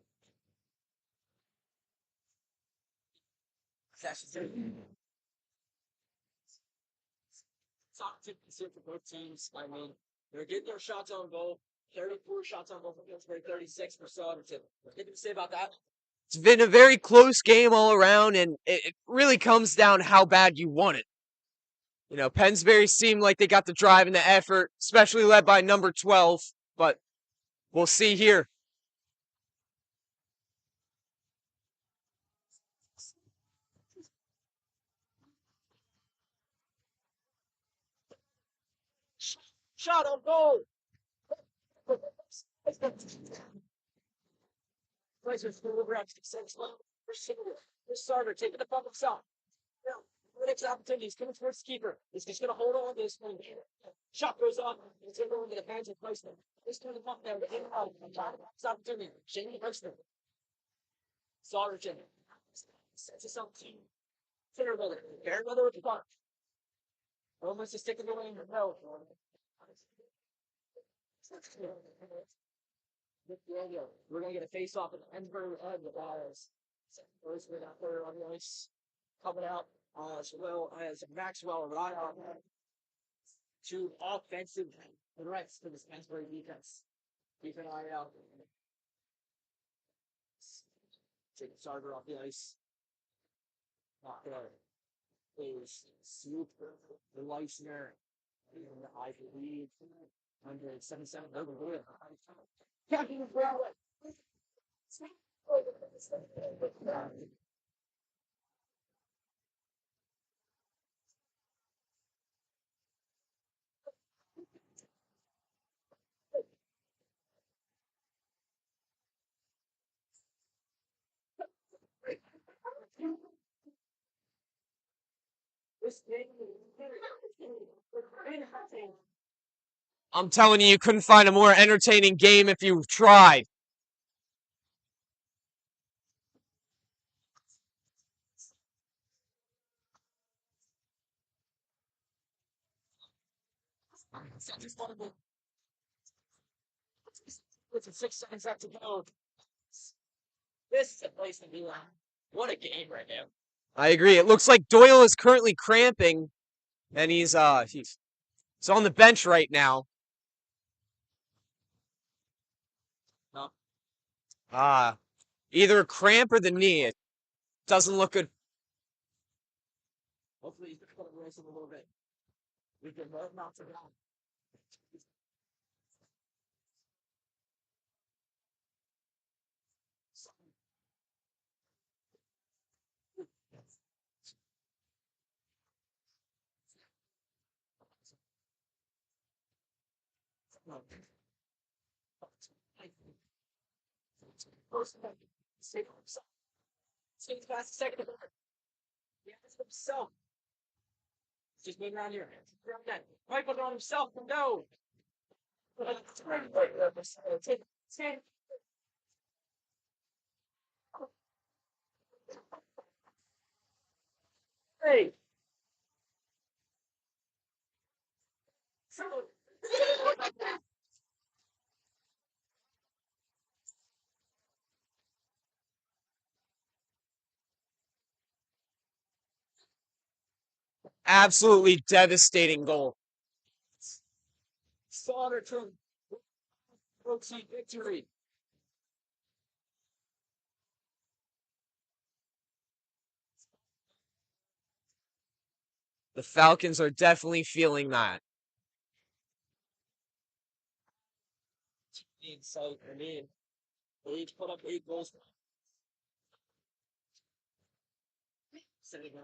top 50% for both teams. I mean, they're getting their shots on goal. 34 shots on goal for Pennsbury, 36 for Souderton. What can you say about that? it's been a very close game all around, and it really comes down to how bad you want it. You know, Pennsbury seemed like they got the drive and the effort, especially led by number 12, but we'll see here. Shot on goal. Blazers for grabs six for single. This starter taking the puck himself. Now, the next opportunity, he's coming towards the keeper. He's just going to hold on to this one. Shot goes off. It's going to go into the hands of Postman. This turn the puck down to him out. Next opportunity. Shane Postman. Souderton. Sets us up to Fairweather. Fairweather with the puck. Almost a stick in the lane. No. We're going to get a face off at the Pennsbury end with ours. First, we're not there on the ice. Coming out as well as Maxwell right on that. Two offensive threats for this Pennsbury defense. Keep an eye out. Take the starter off the ice. Not there. Is Snoop the Leisner. And I believe under 7-7 over there. Captain Brown. I'm telling you, you couldn't find a more entertaining game if you tried. With 6 seconds left to go. This is a place to be on. What a game right now. I agree. It looks like Doyle is currently cramping, and he's on the bench right now. No. Either a cramp or the knee. It doesn't look good. Hopefully he's going to race him a little bit. We can both knock it down. First, save himself. Skates past the second. He has himself. Just moving around here. Around that. Michael on himself. No. Take. Hey. Absolutely devastating goal. Souderton. Brooksy victory. The Falcons are definitely feeling that. So, I mean, they each put up 8 goals. Sitting down.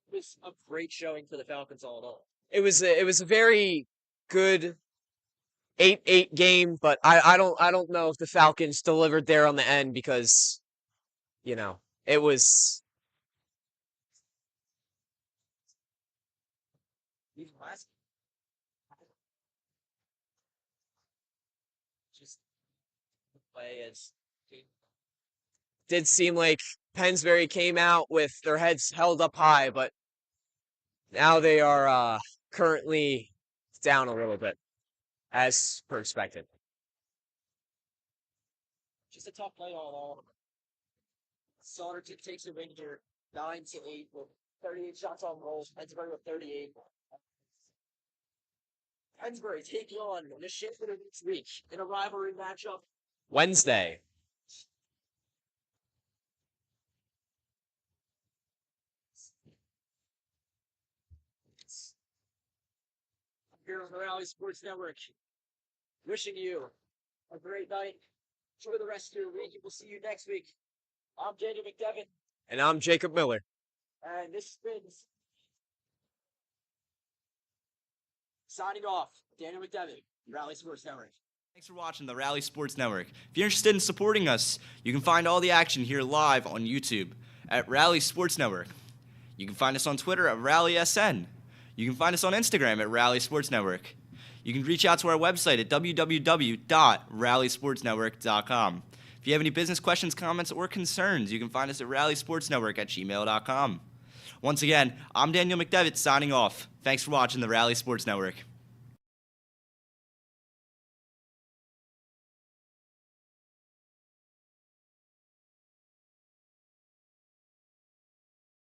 It was a great showing for the Falcons all in all. It was a very good 8-8 game, but I don't know if the Falcons delivered there on the end because it was. Just play as Did seem like Pennsbury came out with their heads held up high, but now they are currently down a little bit, as per expected. just a tough play all. Souderton takes a win here, 9-8 with 38 shots on goal. Pennsbury with 38. Pennsbury taking on the shift of this week in a rivalry matchup. Wednesday. Here on the Rally Sports Network. Wishing you a great night. Enjoy the rest of your week. We'll see you next week. I'm Daniel McDevitt, And I'm Jacob Miller. and this has been signing off. Daniel McDevitt, Rally Sports Network. Thanks for watching the Rally Sports Network. If you're interested in supporting us, you can find all the action here live on YouTube at Rally Sports Network. You can find us on Twitter at RallySN. You can find us on Instagram at Rally Sports Network. You can reach out to our website at www.rallysportsnetwork.com. If you have any business questions, comments, or concerns, you can find us at rallysportsnetwork@gmail.com. Once again, I'm Daniel McDevitt signing off. Thanks for watching the Rally Sports Network.